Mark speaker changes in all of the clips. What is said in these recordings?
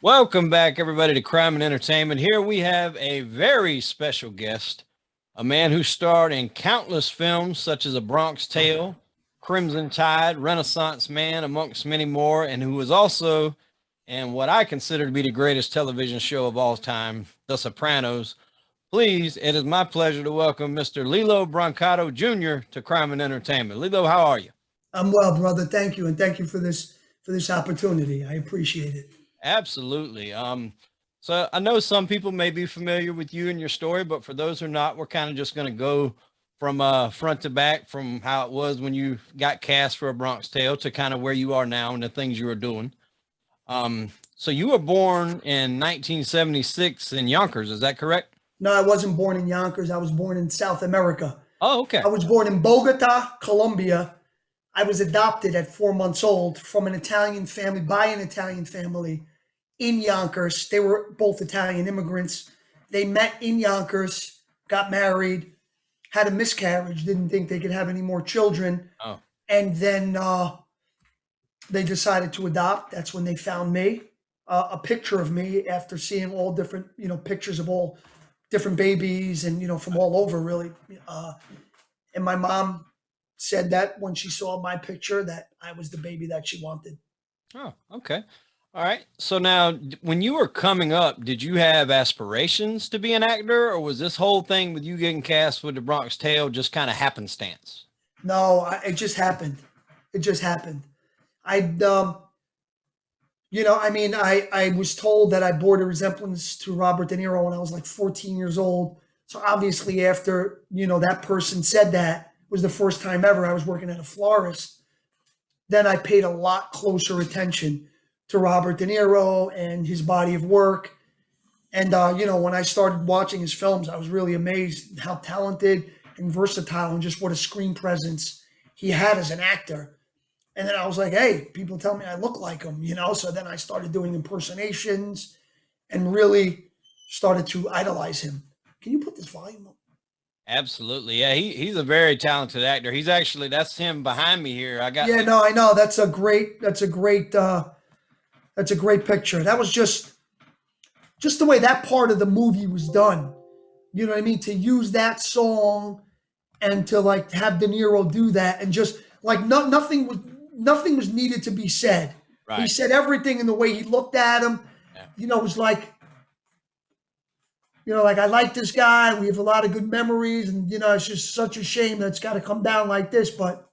Speaker 1: Welcome back, everybody, to Crime and Entertainment. Here we have a very special guest, a man who starred in countless films such as A Bronx Tale, Crimson Tide, Renaissance Man, amongst many more, and who was also in what I consider to be the greatest television show of all time, The Sopranos. Please, it is my pleasure to welcome Mr. Lilo Brancato Jr. to Crime and Entertainment. Lilo, how are you?
Speaker 2: I'm well, brother. Thank you, and thank you for this opportunity. I appreciate it.
Speaker 1: Absolutely. So I know some people may be familiar with you and your story, but for those who are not, we're kind of just going to go from front to back from how it was when you got cast for A Bronx Tale to kind of where you are now and the things you were doing. So you were born in 1976 in Yonkers, is that correct?
Speaker 2: No, I wasn't born in Yonkers. I was born in South America.
Speaker 1: Oh,
Speaker 2: I
Speaker 1: okay.
Speaker 2: was born in Bogota, Colombia. I was adopted at 4 months old from an Italian family by an Italian family in Yonkers. They were both Italian immigrants. They met in Yonkers, got married, had a miscarriage, didn't think they could have any more children,
Speaker 1: Oh,
Speaker 2: and then they decided to adopt. That's when they found me, a picture of me after seeing all different, pictures of all different babies and, from all over really. And my mom said that when she saw my picture that I was the baby that she wanted.
Speaker 1: oh, okay. All right. So now, when you were coming up, did you have aspirations to be an actor, or was this whole thing with you getting cast with The Bronx Tale just kind of happenstance?
Speaker 2: No, it just happened. It just happened. I, I was told that I bore a resemblance to Robert De Niro when I was like 14 years old. So obviously, after that person said that was the first time ever I was working at a florist. Then I paid a lot closer attention to Robert De Niro and his body of work. And when I started watching his films, I was really amazed how talented and versatile and just what a screen presence he had as an actor. And then I was like, hey, people tell me I look like him. So then I started doing impersonations and really started to idolize him. Can you put this volume up?
Speaker 1: Absolutely. Yeah, he's a very talented actor. He's actually that's him behind me here. I got
Speaker 2: Yeah, no, I know. That's a great picture. That was just the way that part of the movie was done. You know what I mean? To use that song and to like have De Niro do that and just like nothing was needed to be said. He
Speaker 1: right.
Speaker 2: said everything in the way he looked at him.
Speaker 1: Yeah,
Speaker 2: It was like, like I like this guy. We have a lot of good memories, and it's just such a shame that it's got to come down like this. But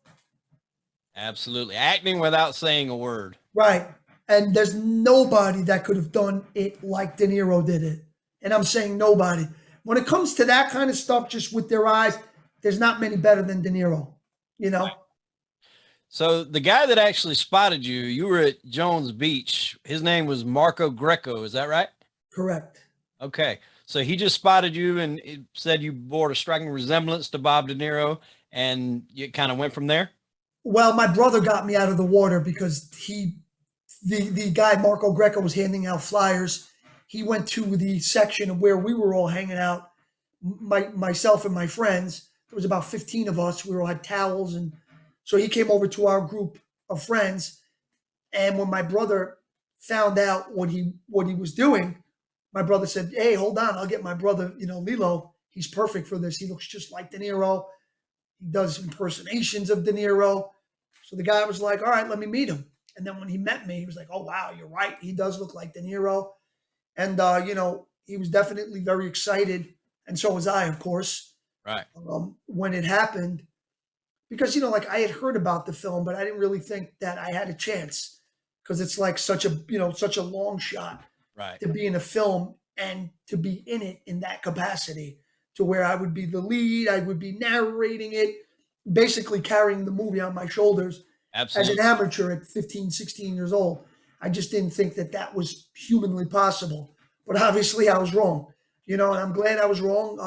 Speaker 1: absolutely. Acting without saying a word.
Speaker 2: right, and there's nobody that could have done it like De Niro did it. And I'm saying nobody. When it comes to that kind of stuff, just with their eyes, there's not many better than De Niro. You know,
Speaker 1: So the guy that actually spotted you, you were at Jones Beach. His name was Marco Greco. Is that right?
Speaker 2: correct.
Speaker 1: Okay. So he just spotted you and it said you bore a striking resemblance to Bob De Niro, and you kind of went from there.
Speaker 2: Well, my brother got me out of the water because the guy Marco Greco was handing out flyers. He went to the section of where we were all hanging out, myself and my friends. There was about 15 of us. We all had towels, and so he came over to our group of friends. And when my brother found out what he was doing, my brother said, "Hey, hold on, I'll get my brother. Lilo. He's perfect for this. He looks just like De Niro. He does impersonations of De Niro." So the guy was like, "All right, let me meet him." And then when he met me, he was like, "Oh wow, you're right. He does look like De Niro." And he was definitely very excited, and so was I, of course,
Speaker 1: Right.
Speaker 2: when it happened, because like I had heard about the film, but I didn't really think that I had a chance because it's like such a long shot
Speaker 1: Right.
Speaker 2: to be in a film and to be in it in that capacity, to where I would be the lead, I would be narrating it, basically carrying the movie on my shoulders as an
Speaker 1: Absolutely.
Speaker 2: amateur at 15, 16 years old. I just didn't think that that was humanly possible. But obviously, I was wrong, and I'm glad I was wrong.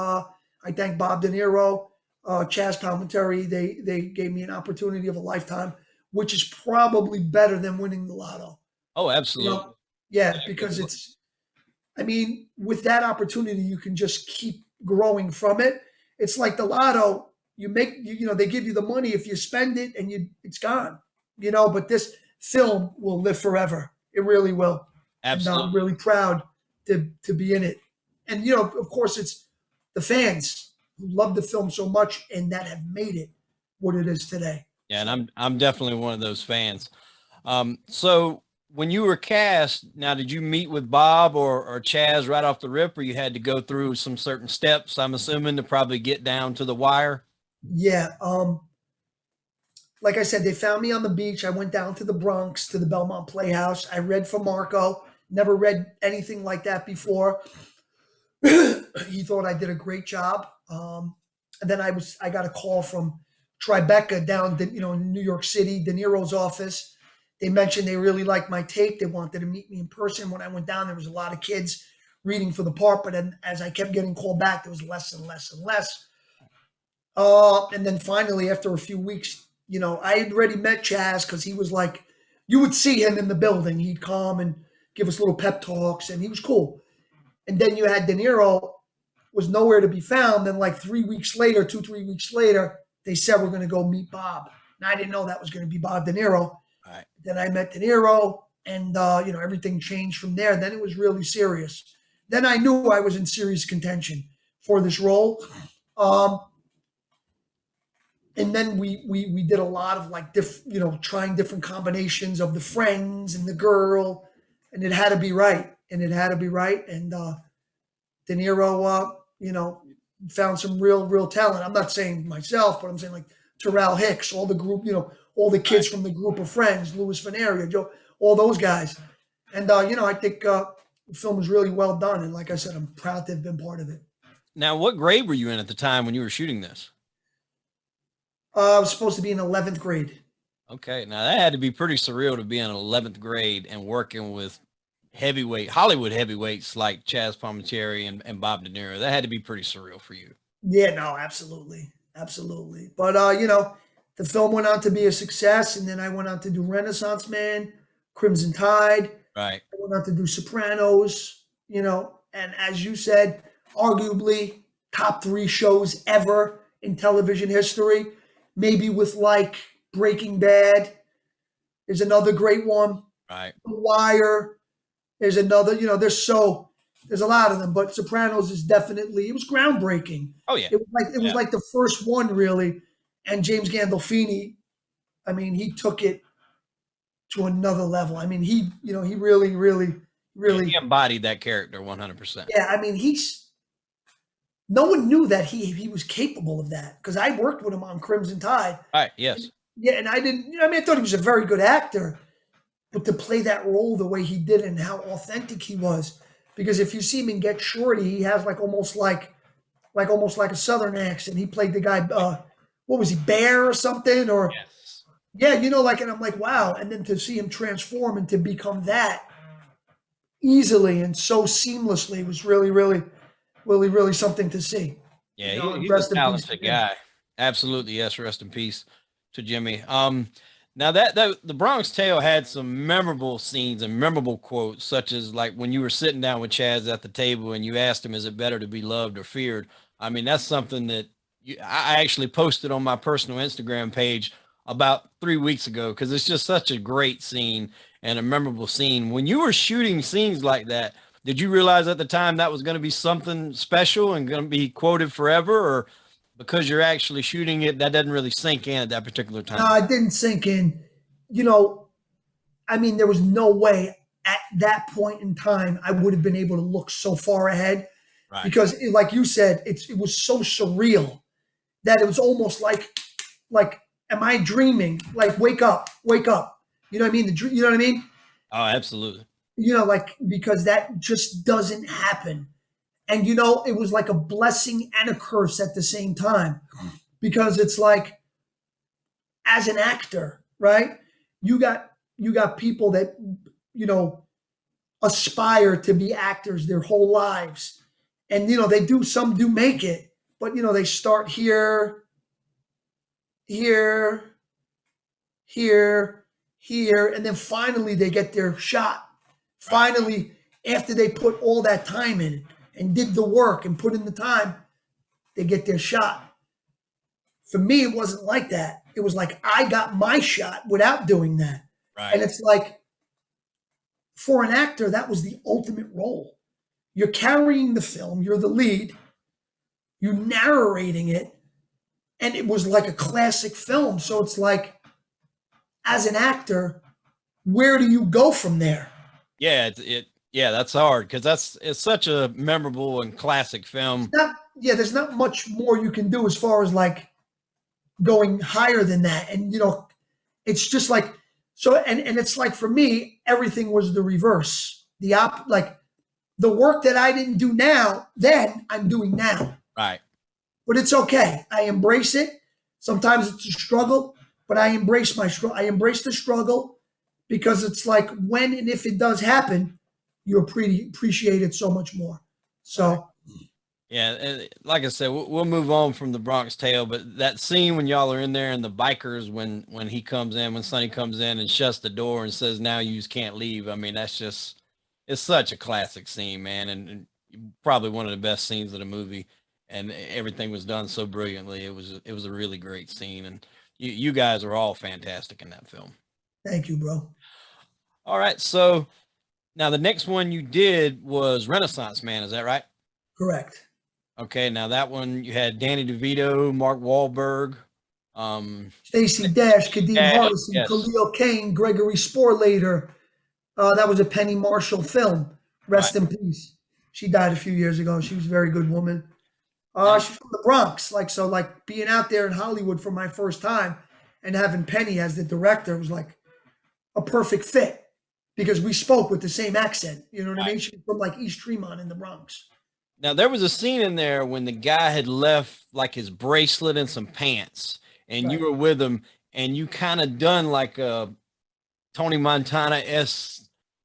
Speaker 2: I thank Bob De Niro, Chaz Palminteri. They gave me an opportunity of a lifetime, which is probably better than winning the lotto.
Speaker 1: Oh,
Speaker 2: You
Speaker 1: absolutely.
Speaker 2: know, yeah,
Speaker 1: Yeah,
Speaker 2: because I mean, with that opportunity, you can just keep growing from it. It's like the lotto. They give you the money if you spend it and it's gone. But this film will live forever. It really will. and I'm
Speaker 1: Absolutely.
Speaker 2: really proud to be in it. And of course, it's the fans who love the film so much and that have made it what it is today.
Speaker 1: Yeah, and
Speaker 2: So
Speaker 1: I'm definitely one of those fans. So when you were cast, now did you meet with Bob or Chaz right off the rip, or you had to go through some certain steps? I'm assuming to probably get down to the wire.
Speaker 2: yeah, like I said, they found me on the beach. I went down to the Bronx to the Belmont Playhouse. I read for Marco. Never read anything like that before. He thought I did a great job. And then I got a call from Tribeca down, in New York City, De Niro's office. They mentioned they really liked my tape. They wanted to meet me in person. When I went down, there was a lot of kids reading for the part, but then as I kept getting called back, there was less and less and less. And then finally, after a few weeks, I had already met Chaz because he was like, you would see him in the building. He'd come and give us little pep talks, and he was cool. And then you had De Niro was nowhere to be found. Then like 3 weeks later, 3 weeks later, they said we're going to go meet Bob. And I didn't know that was going to be Bob De Niro.
Speaker 1: All right.
Speaker 2: Then I met De Niro, and everything changed from there. Then it was really serious. Then I knew I was in serious contention for this role. And then we did a lot of like trying different combinations of the friends and the girl, and it had to be right. And De Niro, found some real talent. I'm not saying myself, but I'm saying like Terrell Hicks, all the group, all the kids from the group of friends, Louis Veneria, Joe, all those guys. And I think the film was really well done. And like I said, I'm proud to have been part of it.
Speaker 1: Now, what grade were you in at the time when you were shooting this?
Speaker 2: I was supposed to be in 11th grade.
Speaker 1: Okay, now that had to be pretty surreal to be in 11th grade and working with Hollywood heavyweights like Chaz Palminteri and Bob De Niro. That had to be pretty surreal for you.
Speaker 2: Yeah, no, absolutely. Absolutely. But, the film went on to be a success. And then I went on to do Renaissance Man, Crimson Tide.
Speaker 1: Right.
Speaker 2: I went on to do Sopranos, and as you said, arguably top 3 shows ever in television history. Maybe with like Breaking Bad is another great one.
Speaker 1: Right.
Speaker 2: The Wire is another, there's a lot of them, but Sopranos is definitely, it was groundbreaking.
Speaker 1: Oh yeah.
Speaker 2: It was like the first one really. And James Gandolfini, I mean, he took it to another level. I mean, he really
Speaker 1: He embodied that character 100%.
Speaker 2: Yeah, I mean, no one knew that he was capable of that because I worked with him on Crimson Tide.
Speaker 1: Right. Yes.
Speaker 2: Yeah, and I didn't. I thought he was a very good actor, but to play that role the way he did and how authentic he was, because if you see him in Get Shorty, he has almost like a Southern accent. He played the guy. What was he, Bear or something? Or
Speaker 1: Yes.
Speaker 2: yeah, and I'm like, wow. And then to see him transform and to become that easily and so seamlessly was really something to see.
Speaker 1: Yeah, he's a talented guy. Absolutely, yes. Rest in peace to Jimmy. Now that the Bronx Tale had some memorable scenes and memorable quotes, such as like when you were sitting down with Chaz at the table and you asked him, "Is it better to be loved or feared?" I mean, that's something that I actually posted on my personal Instagram page about 3 weeks ago because it's just such a great scene and a memorable scene. When you were shooting scenes like that, did you realize at the time that was going to be something special and going to be quoted forever, or because you're actually shooting it, that doesn't really sink in at that particular time?
Speaker 2: No, it didn't sink in. I mean, there was no way at that point in time I would have been able to look so far ahead,
Speaker 1: Right.
Speaker 2: because, like you said, it was so surreal that it was almost like, am I dreaming? Like, wake up. You know what I mean? You know what I mean?
Speaker 1: Oh, absolutely.
Speaker 2: Because that just doesn't happen. And, it was like a blessing and a curse at the same time, because it's like, as an actor, right? You got people that, aspire to be actors their whole lives. And, some do make it, but, they start here, and then finally they get their shot. Finally, after they put all that time in and did the work and put in the time, they get their shot. For me, it wasn't like that. It was like I got my shot without doing that.
Speaker 1: Right.
Speaker 2: And it's like, for an actor, that was the ultimate role. You're carrying the film, you're the lead, you're narrating it, and it was like a classic film. So it's like, as an actor, where do you go from there?
Speaker 1: Yeah, yeah, that's hard because it's such a memorable and classic film.
Speaker 2: There's not much more you can do as far as like going higher than that. And it's just like, so, and it's like, for me, everything was the reverse. Like the work that I didn't do then I'm doing now.
Speaker 1: Right.
Speaker 2: But it's okay. I embrace it. Sometimes it's a struggle, but I embrace I embrace the struggle, because it's like, when and if it does happen, you appreciate it so much more. So
Speaker 1: yeah, and like I said, we'll move on from the Bronx Tale, but that scene when y'all are in there and the bikers, when he comes in, when Sonny comes in and shuts the door and says, "Now you just can't leave." I mean, it's such a classic scene, man, and probably one of the best scenes of the movie. And everything was done so brilliantly. It was a really great scene, and you guys are all fantastic in that film.
Speaker 2: Thank you, bro.
Speaker 1: All right, so now the next one you did was Renaissance Man. Is that right?
Speaker 2: Correct.
Speaker 1: Okay, now that one you had Danny DeVito, Mark Wahlberg,
Speaker 2: Stacey Dash, Kadeem Hardison,
Speaker 1: yes.
Speaker 2: Khalil Kane, Gregory Sporlater. That was a Penny Marshall film. Rest in peace. She died a few years ago. She was a very good woman. She's from the Bronx. Like being out there in Hollywood for my first time and having Penny as the director was like a perfect fit, because we spoke with the same accent. You know what I mean? She's from like East Tremont in the Bronx.
Speaker 1: Now there was a scene in there when the guy had left like his bracelet and some pants, and you were with him, and you kind of done like a Tony Montana-esque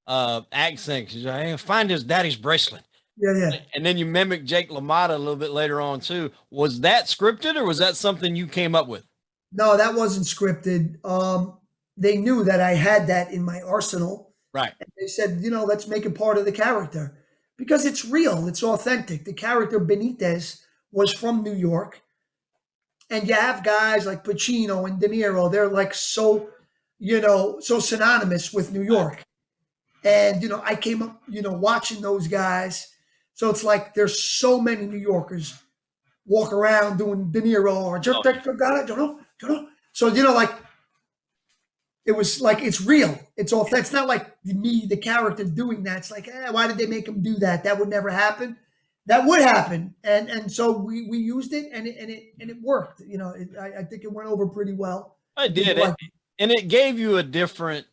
Speaker 1: accent. She's like, "Hey, find his daddy's bracelet."
Speaker 2: Yeah.
Speaker 1: And then you mimic Jake LaMotta a little bit later on too. Was that scripted, or was that something you came up with?
Speaker 2: No, that wasn't scripted. They knew that I had that in my arsenal.
Speaker 1: Right.
Speaker 2: And they said, let's make it part of the character, because it's real. It's authentic. The character Benitez was from New York. And you have guys like Pacino and De Niro. They're like so synonymous with New York. And, I came up, watching those guys. So it's like there's so many New Yorkers walk around doing De Niro or so, like, it was like, it's real. It's all, it's not like me, the character, doing that. It's like, why did they make him do that? That would never happen. That would happen. And so we used it, and it worked. I think it went over pretty well.
Speaker 1: I did. And it gave you a different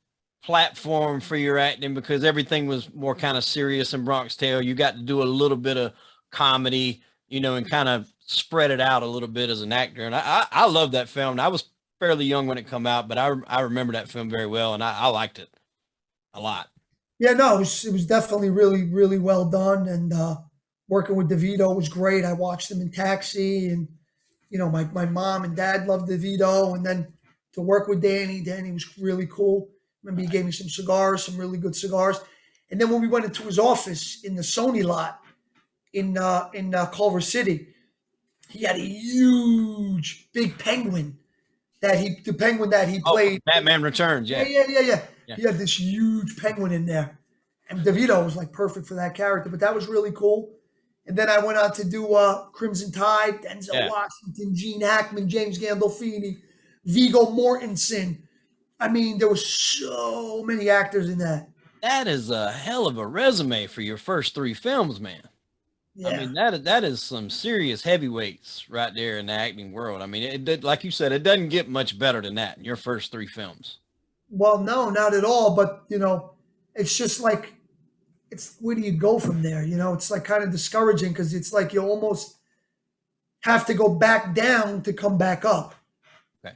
Speaker 1: platform for your acting, because everything was more kind of serious in Bronx Tale. You got to do a little bit of comedy, and kind of spread it out a little bit as an actor. And I love that film. I was fairly young when it come out, but I remember that film very well, and I liked it a lot.
Speaker 2: Yeah, no, it was definitely really, really well done. And working with DeVito was great. I watched him in Taxi, and my mom and dad loved DeVito. And then to work with Danny was really cool. Remember, he gave me some cigars, some really good cigars. And then when we went into his office in the Sony lot in Culver City, he had a huge, big penguin that he played.
Speaker 1: Batman Returns, yeah.
Speaker 2: Yeah. He had this huge penguin in there. And DeVito was like perfect for that character, but that was really cool. And then I went on to do Crimson Tide, Denzel Washington, Gene Hackman, James Gandolfini, Viggo Mortensen. I mean, there were so many actors in that.
Speaker 1: That is a hell of a resume for your first 3 films, man. Yeah. I mean, that is some serious heavyweights right there in the acting world. I mean, it did, like you said, it doesn't get much better than that in your first 3 films.
Speaker 2: Well, no, not at all. But, it's just like, where do you go from there? It's like kind of discouraging, because it's like you almost have to go back down to come back up.
Speaker 1: Okay.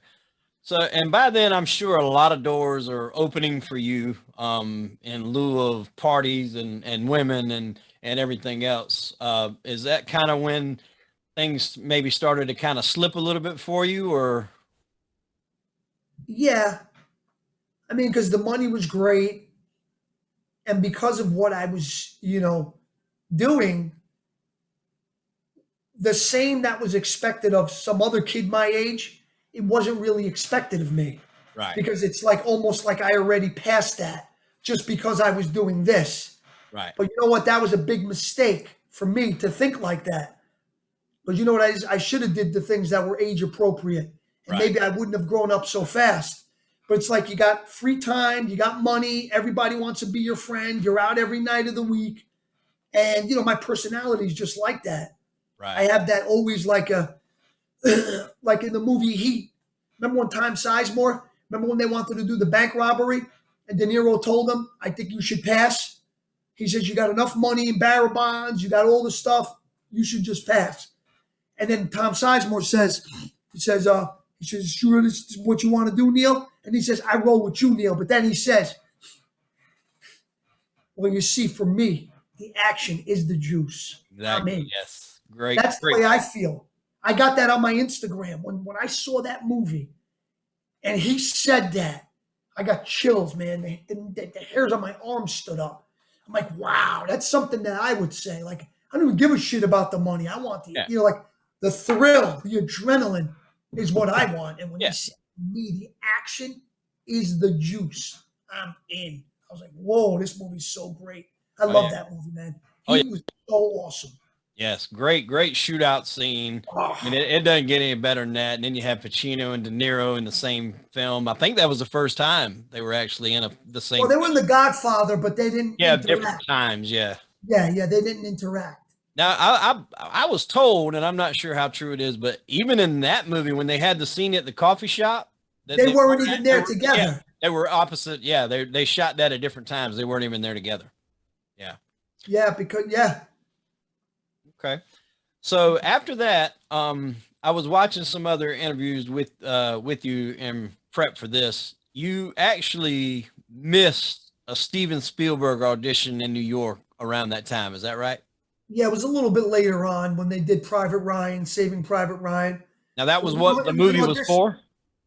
Speaker 1: So, and by then, I'm sure a lot of doors are opening for you in lieu of parties and women and everything else. Is that kind of when things maybe started to kind of slip a little bit for you, or?
Speaker 2: Yeah. I mean, because the money was great. And because of what I was, doing, the same that was expected of some other kid my age, it wasn't really expected of me.
Speaker 1: Right.
Speaker 2: Because it's like almost like I already passed that. just because I was doing this.
Speaker 1: Right.
Speaker 2: But you know what? That was a big mistake for me to think like that. But you know what? I should have did the things that were age appropriate, and maybe I wouldn't have grown up so fast. But it's like you got free time, you got money, everybody wants to be your friend, you're out every night of the week. And, you know, my personality is just like that.
Speaker 1: Right.
Speaker 2: I have that always like like in the movie Heat. Remember when Tom Sizemore, remember when they wanted to do the bank robbery and De Niro told them, I think you should pass. He says, you got enough money in barrel bonds, you got all the stuff, you should just pass. And then Tom Sizemore says, sure, this is what you want to do, Neil? And he says, I roll with you, Neil. But then he says, well, you see, for me, the action is the juice.
Speaker 1: Exactly.
Speaker 2: I'm in.
Speaker 1: Yes. Great.
Speaker 2: That's the way I feel. I got that on my Instagram. When I saw that movie and he said that, I got chills, man. The hairs on my arms stood up. I'm like, wow, that's something that I would say. Like, I don't even give a shit about the money. I want the, you know, like the thrill, the adrenaline is what I want. And when he said to me, the action is the juice, I'm in. I was like, whoa, this movie's so great. I love that movie, man. He was so awesome.
Speaker 1: Yes, great shootout scene. I mean, it doesn't get any better than that. And then you have Pacino and De Niro in the same film. I think that was the first time they were actually in the same.
Speaker 2: Well, they were in The Godfather, but they didn't.
Speaker 1: Yeah, different times. Yeah.
Speaker 2: Yeah, they didn't interact.
Speaker 1: Now, I was told, and I'm not sure how true it is, but even in that movie, when they had the scene at the coffee shop,
Speaker 2: they weren't even there together.
Speaker 1: Yeah, they were opposite. Yeah, they shot that at different times. They weren't even there together. Yeah.
Speaker 2: Yeah, because
Speaker 1: Okay. So after that, I was watching some other interviews with you in prep for this. You actually missed a Steven Spielberg audition in New York around that time. Is that right?
Speaker 2: Yeah, it was a little bit later on when they did Private Ryan, Saving Private Ryan.
Speaker 1: Now that was what the movie was for?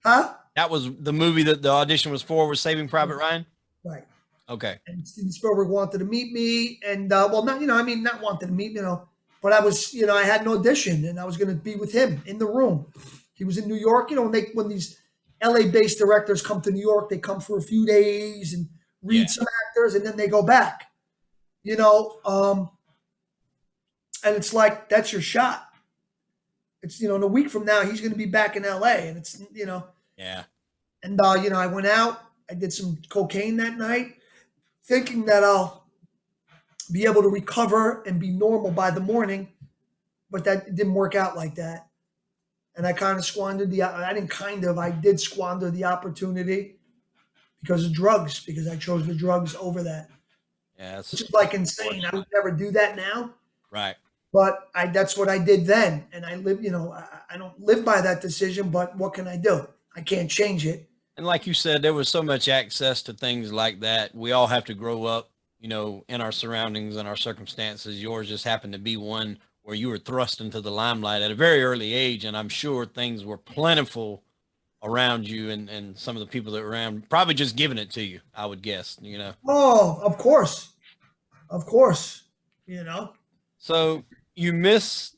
Speaker 2: Huh?
Speaker 1: That was the movie that the audition was for, was Saving Private Ryan?
Speaker 2: Right.
Speaker 1: Okay.
Speaker 2: And Steven Spielberg wanted to meet me, and not wanted to meet, but I was, I had an audition and I was going to be with him in the room. He was in New York, when these LA-based directors come to New York, they come for a few days and read some actors and then they go back, and it's like, that's your shot. It's, in a week from now, he's going to be back in LA, and it's,
Speaker 1: Yeah.
Speaker 2: And, I went out, I did some cocaine that night, thinking that I'll be able to recover and be normal by the morning, but that didn't work out like that. And I kind of squandered I did squander the opportunity because of drugs, because I chose the drugs over that.
Speaker 1: Yeah.
Speaker 2: Which is like insane. I would never do that now.
Speaker 1: Right.
Speaker 2: But that's what I did then. And I live, I don't live by that decision, but what can I do? I can't change it.
Speaker 1: And like you said, there was so much access to things like that. We all have to grow up, in our surroundings and our circumstances. Yours just happened to be one where you were thrust into the limelight at a very early age. And I'm sure things were plentiful around you and some of the people that were around, probably just giving it to you, I would guess,
Speaker 2: Oh, of course.
Speaker 1: So you miss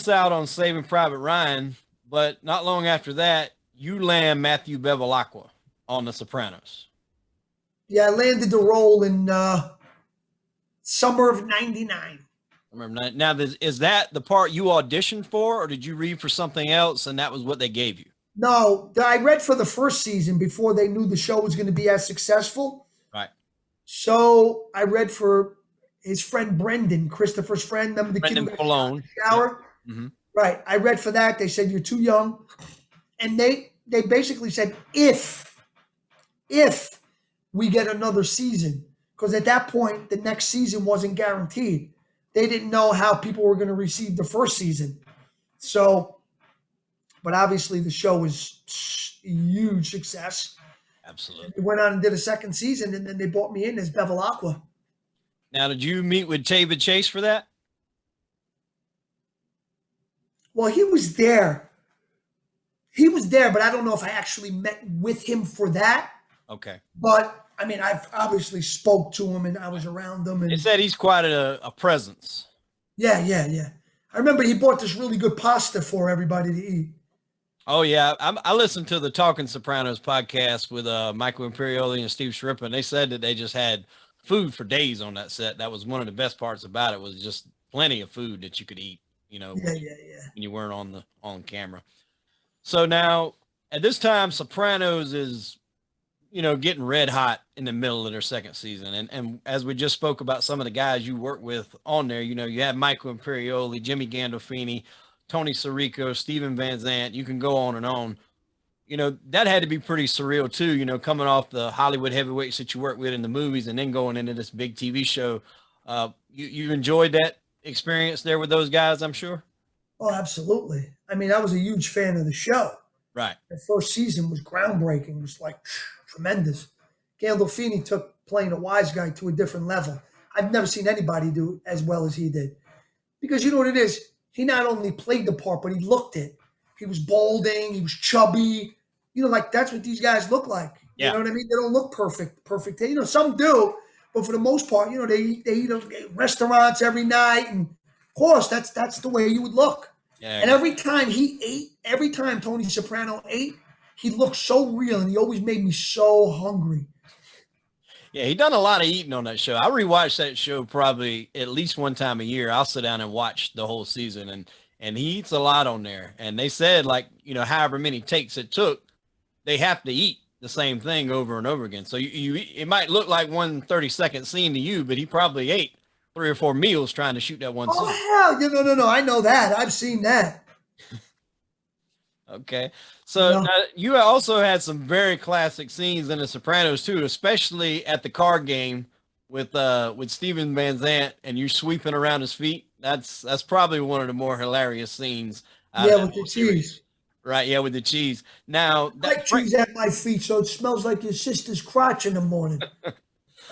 Speaker 1: out on Saving Private Ryan, but not long after that, you land Matthew Bevilacqua on The Sopranos.
Speaker 2: Yeah, I landed the role in summer of '99.
Speaker 1: Now, is that the part you auditioned for, or did you read for something else and that was what they gave you?
Speaker 2: No, I read for the first season before they knew the show was going to be as successful.
Speaker 1: Right.
Speaker 2: So I read for his friend Brendan, Christopher's friend. Remember the
Speaker 1: Brendan
Speaker 2: kid who
Speaker 1: Malone.
Speaker 2: shower?
Speaker 1: Yeah. Mm-hmm.
Speaker 2: Right. I read for that. They said, you're too young. And they basically said, if we get another season, because at that point, the next season wasn't guaranteed. They didn't know how people were going to receive the first season. So, but obviously the show was a huge success.
Speaker 1: Absolutely.
Speaker 2: We went on and did a second season, and then they brought me in as Bevilacqua.
Speaker 1: Now, did you meet with David Chase for that?
Speaker 2: Well, he was there. But I don't know if I actually met with him for that.
Speaker 1: Okay.
Speaker 2: But I mean, I've obviously spoke to him and I was around him. And
Speaker 1: it said he's quite a presence.
Speaker 2: Yeah. I remember he bought this really good pasta for everybody to eat.
Speaker 1: Oh yeah, I listened to the Talking Sopranos podcast with Michael Imperioli and Steve Schripa, and they said that they just had food for days on that set. That was one of the best parts about it, was just plenty of food that you could eat,
Speaker 2: Yeah, yeah, yeah.
Speaker 1: when you weren't on camera. So now at this time, Sopranos is, getting red hot in the middle of their second season. And as we just spoke about some of the guys you work with on there, you have Michael Imperioli, Jimmy Gandolfini, Tony Sirico, Steven Van Zandt. You can go on and on. That had to be pretty surreal too, coming off the Hollywood heavyweights that you work with in the movies and then going into this big TV show. You enjoyed that experience there with those guys, I'm sure.
Speaker 2: Oh, absolutely. I mean, I was a huge fan of the show.
Speaker 1: Right.
Speaker 2: The first season was groundbreaking. It was like tremendous. Gandolfini took playing a wise guy to a different level. I've never seen anybody do it as well as he did. Because you know what it is? He not only played the part, but he looked it. He was balding. He was chubby. Like that's what these guys look like.
Speaker 1: Yeah.
Speaker 2: You know what I mean? They don't look perfect. Some do, but for the most part, they eat at restaurants every night, and of course, that's the way you would look.
Speaker 1: Yeah.
Speaker 2: And every time he ate, every time Tony Soprano ate, he looked so real, and he always made me so hungry.
Speaker 1: Yeah, he done a lot of eating on that show. I rewatch that show probably at least one time a year. I'll sit down and watch the whole season, and he eats a lot on there. And they said, however many takes it took, they have to eat the same thing over and over again. So it might look like 1 30-second scene to you, but he probably ate 3 or 4 meals trying to shoot that one scene.
Speaker 2: Oh hell, no! I know that. I've seen that.
Speaker 1: Okay, so now, you also had some very classic scenes in The Sopranos too, especially at the card game with Steven Van Zandt and you sweeping around his feet. That's probably one of the more hilarious scenes.
Speaker 2: Yeah, with the cheese.
Speaker 1: Right, yeah, with the cheese. Now,
Speaker 2: I like cheese at my feet, so it smells like your sister's crotch in the morning. That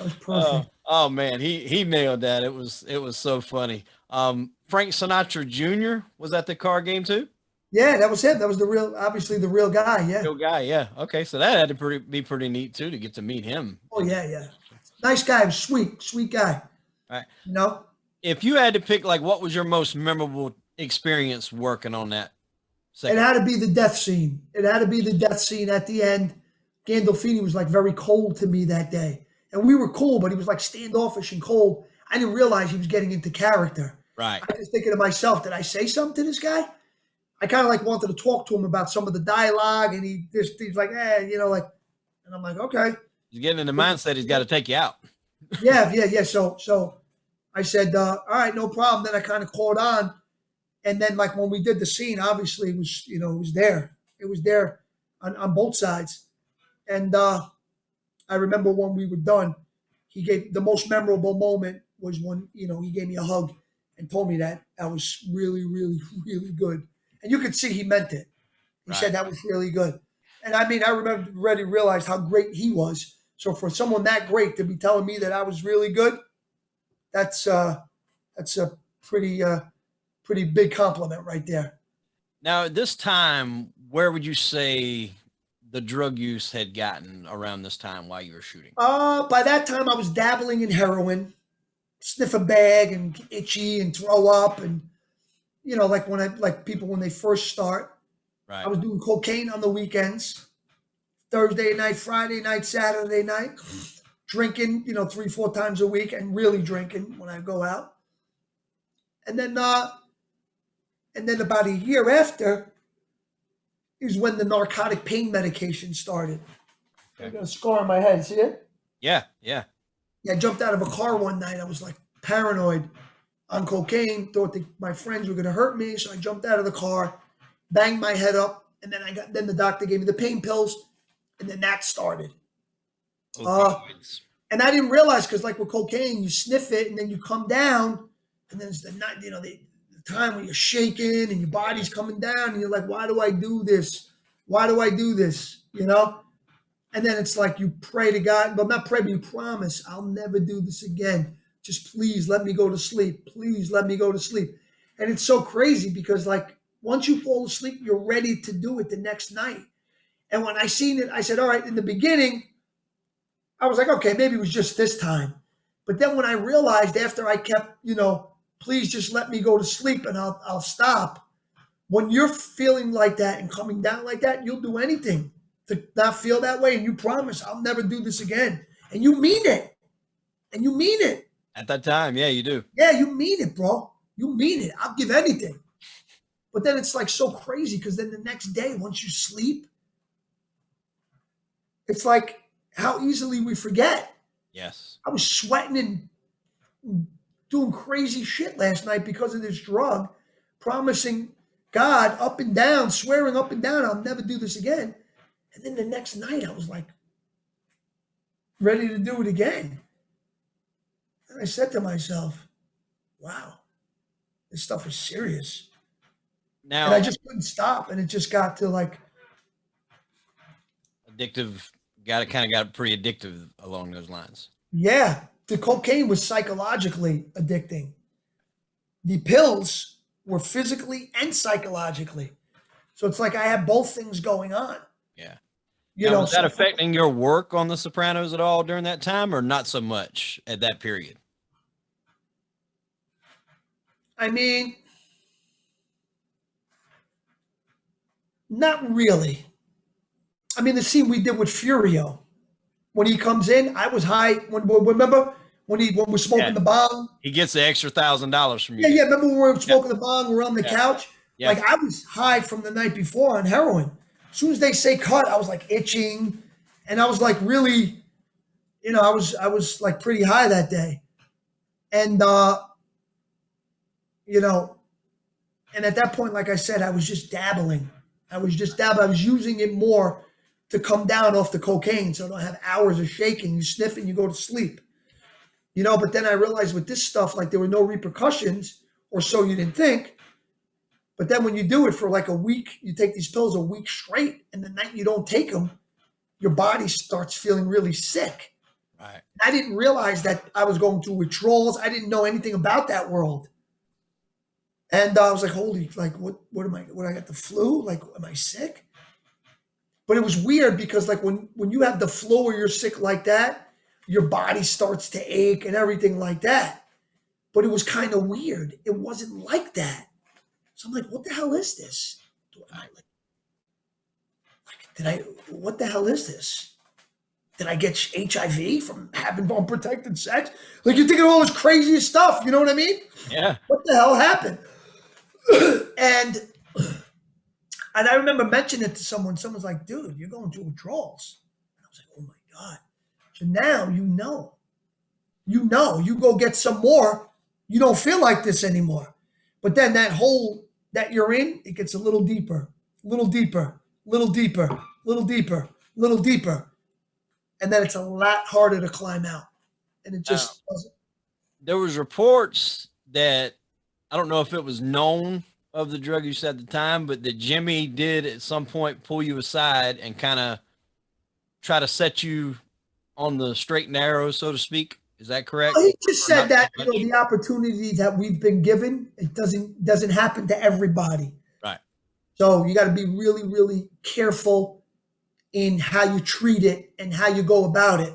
Speaker 2: was perfect.
Speaker 1: Oh man, he nailed that. It was so funny. Frank Sinatra Jr. was at the card game too.
Speaker 2: Yeah, that was him. That was obviously the real guy. Yeah,
Speaker 1: real guy. Yeah. Okay, so that had to be pretty neat too to get to meet him.
Speaker 2: Oh yeah. Nice guy, sweet guy.
Speaker 1: All right.
Speaker 2: If
Speaker 1: you had to pick, what was your most memorable experience working on that?
Speaker 2: It had to be the death scene. It had to be the death scene at the end. Gandolfini was very cold to me that day. And we were cool, but he was standoffish and cold. I didn't realize he was getting into character.
Speaker 1: Right.
Speaker 2: I was thinking to myself, did I say something to this guy? I kind of wanted to talk to him about some of the dialogue, and he's like, and I'm like, okay.
Speaker 1: He's getting in the mindset he's got to take you out.
Speaker 2: Yeah. So I said, all right, no problem. Then I kind of caught on. And then when we did the scene, obviously it was, it was there. It was there on both sides. And I remember when we were done, he gave the most memorable moment was when, he gave me a hug and told me that was really, really, really good. And you could see he meant it. He said that was really good. And I mean, I already realized how great he was. So for someone that great to be telling me that I was really good, that's a pretty big compliment right there.
Speaker 1: Now, at this time, where would you say the drug use had gotten around this time while you were shooting?
Speaker 2: By that time, I was dabbling in heroin, sniff a bag and itchy and throw up. And, people when they first start.
Speaker 1: Right.
Speaker 2: I was doing cocaine on the weekends, Thursday night, Friday night, Saturday night, drinking, 3-4 times a week and really drinking when I go out. And then about a year after is when the narcotic pain medication started. Okay. I got a scar on my head. See it?
Speaker 1: Yeah.
Speaker 2: Yeah, I jumped out of a car one night. I was paranoid on cocaine, thought that my friends were going to hurt me. So I jumped out of the car, banged my head up. And then the doctor gave me the pain pills. And then that started. And I didn't realize, because with cocaine, you sniff it and then you come down. And then it's the night, the time when you're shaking and your body's coming down and you're like, why do I do this? Why do I do this? And then it's you pray to God, but not pray, but you promise, I'll never do this again. Just please let me go to sleep. Please let me go to sleep. And it's so crazy because once you fall asleep, you're ready to do it the next night. And when I seen it, I said, all right, in the beginning, I was like, okay, maybe it was just this time. But then when I realized after I kept, please just let me go to sleep and I'll stop. When you're feeling like that and coming down like that, you'll do anything to not feel that way. And you promise, I'll never do this again. And you mean it. And you mean it.
Speaker 1: At that time, yeah, you do.
Speaker 2: Yeah, you mean it, bro. You mean it. I'll give anything. But then it's like so crazy because then the next day, once you sleep, it's like how easily we forget.
Speaker 1: Yes.
Speaker 2: I was sweating and doing crazy shit last night because of this drug, promising God up and down, swearing up and down, I'll never do this again. And then the next night, I was like, ready to do it again. And I said to myself, wow, this stuff is serious.
Speaker 1: Now,
Speaker 2: And I just couldn't stop. And it just got to like,
Speaker 1: addictive, got pretty addictive along those lines.
Speaker 2: yeah, the cocaine was psychologically addicting. The pills were physically and psychologically. So it's like I had both things going on.
Speaker 1: Yeah.
Speaker 2: You
Speaker 1: Now,
Speaker 2: know,
Speaker 1: was that affecting your work on The Sopranos at all during that time, or not so much at that period?
Speaker 2: I mean, not really. I mean, the scene we did with Furio, when he comes in, I was high. Remember when we're smoking the bong?
Speaker 1: He gets the extra $1,000 from you.
Speaker 2: Yeah. Remember when we were smoking the bong? We're on the couch.
Speaker 1: Yeah.
Speaker 2: Like I was high from the night before on heroin. As soon as they say cut, I was like itching, and I was like really, I was like pretty high that day, and and at that point, like I said, I was just dabbling. I was using it more to come down off the cocaine, so I don't have hours of shaking. You sniff and you go to sleep. But then I realized with this stuff, like there were no repercussions, or so you didn't think. But then when you do it for like a week, you take these pills a week straight, and the night you don't take them, your body starts feeling really sick.
Speaker 1: Right.
Speaker 2: I didn't realize that I was going through withdrawals. I didn't know anything about that world. And I was like, holy, like, what am I, I got the flu? Like, am I sick? But it was weird because like when you have the flu or you're sick like that, your body starts to ache and everything like that. But it was kind of weird. It wasn't like that. So I'm like, what the hell is this? What the hell is this? Did I get HIV from having unprotected sex? Like you're thinking of all this crazy stuff, you know what I mean?
Speaker 1: Yeah.
Speaker 2: What the hell happened? And I remember mentioning it to someone. Someone's like, dude, you're going through withdrawals. And I was like, oh my God. So now you go get some more. You don't feel like this anymore. But then that hole that you're in, it gets a little deeper, little deeper, little deeper, little deeper, little deeper. And then it's a lot harder to climb out. And it just doesn't.
Speaker 1: There was reports that, I don't know if it was known of the drug use at the time, but that Jimmy did at some point pull you aside and kind of try to set you on the straight and narrow, so to speak. Is that correct?
Speaker 2: Well, he just said that the opportunity that we've been given, it doesn't happen to everybody.
Speaker 1: Right.
Speaker 2: So you got to be really, really careful in how you treat it and how you go about it,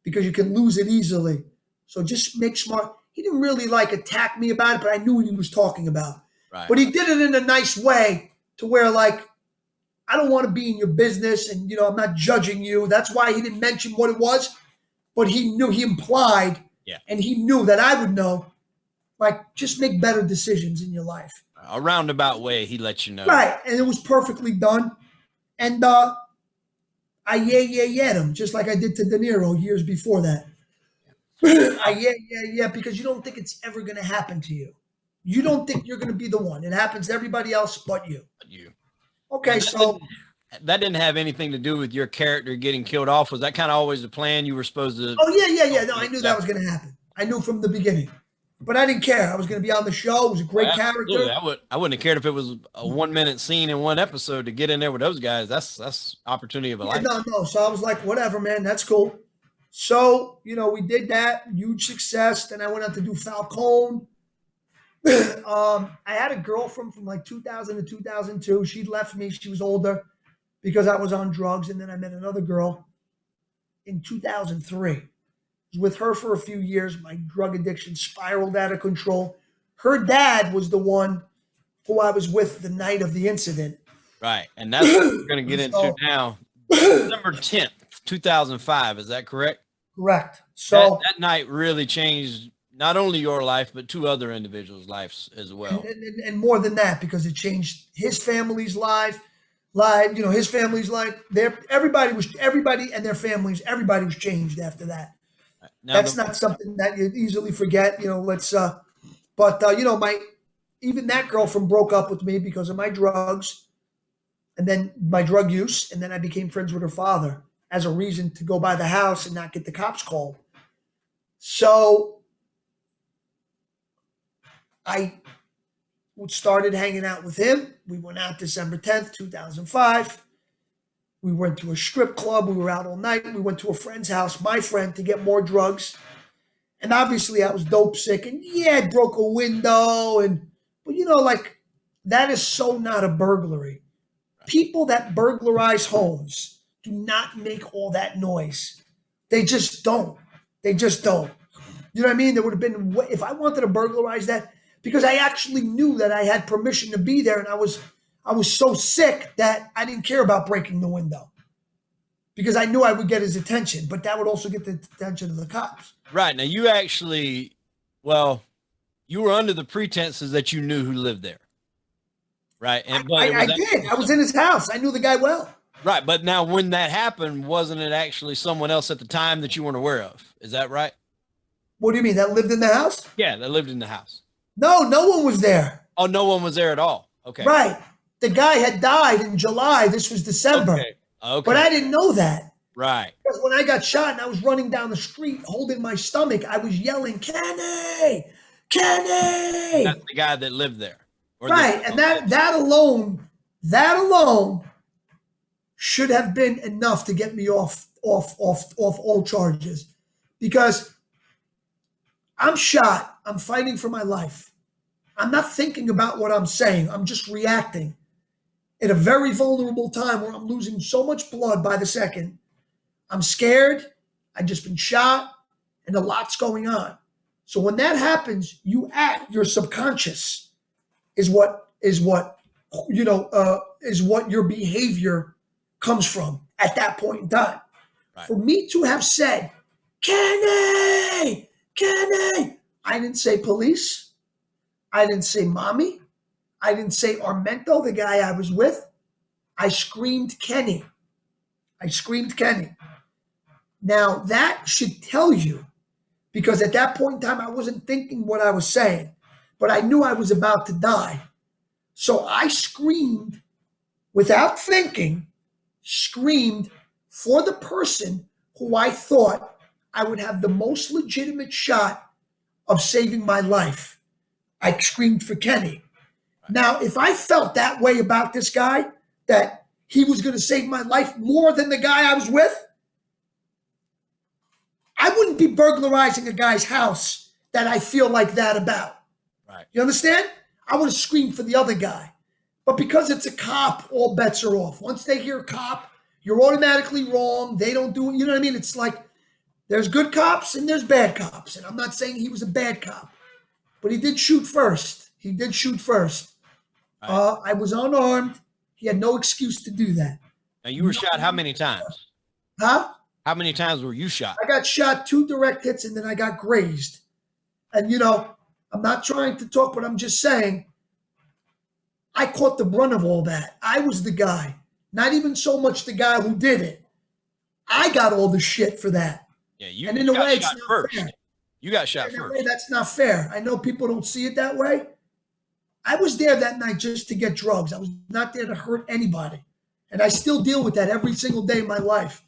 Speaker 2: because you can lose it easily. So just make smart. He didn't really like attack me about it, but I knew what he was talking about.
Speaker 1: Right.
Speaker 2: But he did it in a nice way to where like, I don't want to be in your business and, I'm not judging you. That's why he didn't mention what it was, but he implied, and he knew that I would know, like, just make better decisions in your life.
Speaker 1: A roundabout way, he let you know.
Speaker 2: Right. And it was perfectly done. And I him, just like I did to De Niro years before that. Because you don't think it's ever going to happen to you. You don't think you're going to be the one. It happens to everybody else but you. Okay, so
Speaker 1: that didn't have anything to do with your character getting killed off. Was that kind of always the plan? You were supposed to.
Speaker 2: Oh yeah. No, I knew that was going to happen. I knew from the beginning, but I didn't care. I was going to be on the show. It was a great character.
Speaker 1: I wouldn't have cared if it was a 1 minute scene in one episode to get in there with those guys. That's opportunity of a life.
Speaker 2: No. So I was like, whatever, man. That's cool. So we did that. Huge success. Then I went on to do Falcone. I had a girlfriend from like 2000 to 2002. She'd left me. She was older because I was on drugs. And then I met another girl in 2003. I was with her for a few years. My drug addiction spiraled out of control. Her dad was the one who I was with the night of the incident.
Speaker 1: Right. And that's what we're going to get into
Speaker 2: So-
Speaker 1: now. December 10th, 2005. Is that correct?
Speaker 2: Correct. So
Speaker 1: That night really changed not only your life, but two other individuals' lives as well.
Speaker 2: and more than that, because it changed his family's life, his family's life. Everybody and their families, everybody was changed after that.
Speaker 1: Now,
Speaker 2: That's not something that you easily forget. Even that girlfriend broke up with me because of my drugs and then my drug use. And then I became friends with her father as a reason to go by the house and not get the cops called. So I started hanging out with him. We went out December 10th, 2005. We went to a strip club. We were out all night. We went to a friend's house, my friend, to get more drugs. And obviously I was dope sick. And I broke a window. But that is so not a burglary. People that burglarize homes do not make all that noise. They just don't. They just don't. You know what I mean? There would have been, if I wanted to burglarize that, because I actually knew that I had permission to be there, and I was so sick that I didn't care about breaking the window because I knew I would get his attention, but that would also get the attention of the cops.
Speaker 1: Right. Now you actually, you were under the pretenses that you knew who lived there. Right.
Speaker 2: I did. I was in his house. I knew the guy well.
Speaker 1: Right. But now when that happened, wasn't it actually someone else at the time that you weren't aware of? Is that right?
Speaker 2: What do you mean? That lived in the house?
Speaker 1: Yeah, that lived in the house.
Speaker 2: No one was there.
Speaker 1: Oh, no one was there at all. Okay.
Speaker 2: Right. The guy had died in July. This was December.
Speaker 1: Okay.
Speaker 2: But I didn't know that.
Speaker 1: Right.
Speaker 2: Because when I got shot and I was running down the street holding my stomach, I was yelling, Kenny! Kenny!
Speaker 1: That's the guy that lived there.
Speaker 2: Right. And that alone should have been enough to get me off all charges. Because I'm shot. I'm fighting for my life. I'm not thinking about what I'm saying. I'm just reacting at a very vulnerable time where I'm losing so much blood by the second. I'm scared. I've just been shot and a lot's going on. So when that happens, you act, your subconscious is what your behavior comes from at that point in time. Right. For me to have said, Kenny, I didn't say police. I didn't say mommy. I didn't say Armento, the guy I was with. I screamed Kenny. Now that should tell you, because at that point in time, I wasn't thinking what I was saying, but I knew I was about to die. So I screamed without thinking, for the person who I thought I would have the most legitimate shot of saving my life. I screamed for Kenny. Now, if I felt that way about this guy, that he was going to save my life more than the guy I was with, I wouldn't be burglarizing a guy's house that I feel like that about.
Speaker 1: Right.
Speaker 2: You understand? I would have screamed for the other guy. But because it's a cop, all bets are off. Once they hear cop, you're automatically wrong. They don't do it. You know what I mean? It's like there's good cops and there's bad cops. And I'm not saying he was a bad cop, but he did shoot first. Right. I was unarmed. He had no excuse to do that.
Speaker 1: Now you were shot how many times?
Speaker 2: Huh?
Speaker 1: How many times were you shot?
Speaker 2: I got shot 2 direct hits and then I got grazed. And I'm not trying to talk, but I'm just saying I caught the brunt of all that. I was the guy, not even so much the guy who did it. I got all the shit for that.
Speaker 1: Yeah, you,
Speaker 2: and
Speaker 1: in a way, it's not first. Fair. You got shot first.
Speaker 2: Way, that's not fair. I know people don't see it that way. I was there that night just to get drugs. I was not there to hurt anybody. And I still deal with that every single day of my life.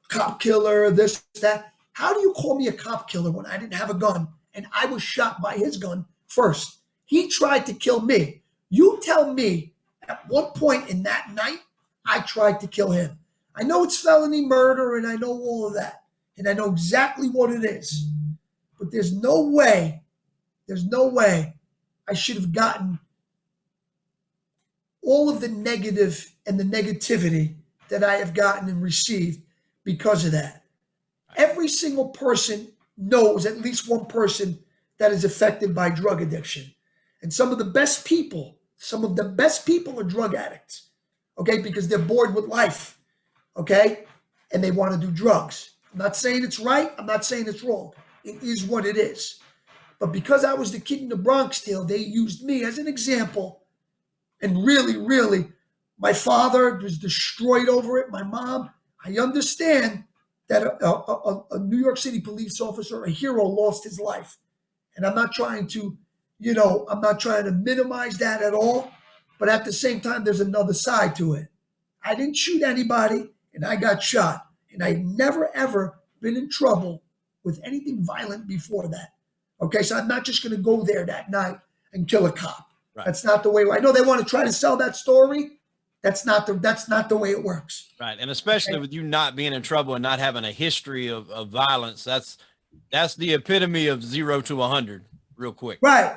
Speaker 2: Cop killer, this, that. How do you call me a cop killer when I didn't have a gun and I was shot by his gun first? He tried to kill me. You tell me at what point in that night I tried to kill him. I know it's felony murder and I know all of that. And I know exactly what it is. But there's no way I should have gotten all of the negative and the negativity that I have gotten and received because of that. Every single person knows at least one person that is affected by drug addiction. And some of the best people Some of the best people are drug addicts, okay, because they're bored with life, okay, and they want to do drugs. I'm not saying it's right. I'm not saying it's wrong. It is what it is. But because I was the kid in the Bronx Tale, they used me as an example. And really, really, my father was destroyed over it. My mom, I understand that a New York City police officer, a hero, lost his life. And I'm not trying to, I'm not trying to minimize that at all. But at the same time, there's another side to it. I didn't shoot anybody, and I got shot. And I'd never, ever been in trouble with anything violent before that. Okay, so I'm not just going to go there that night and kill a cop. Right. That's not the way. I know they want to try to sell that story. That's not the way it works.
Speaker 1: Right, and especially with you not being in trouble and not having a history of violence, that's the epitome of 0 to 100 real quick.
Speaker 2: Right.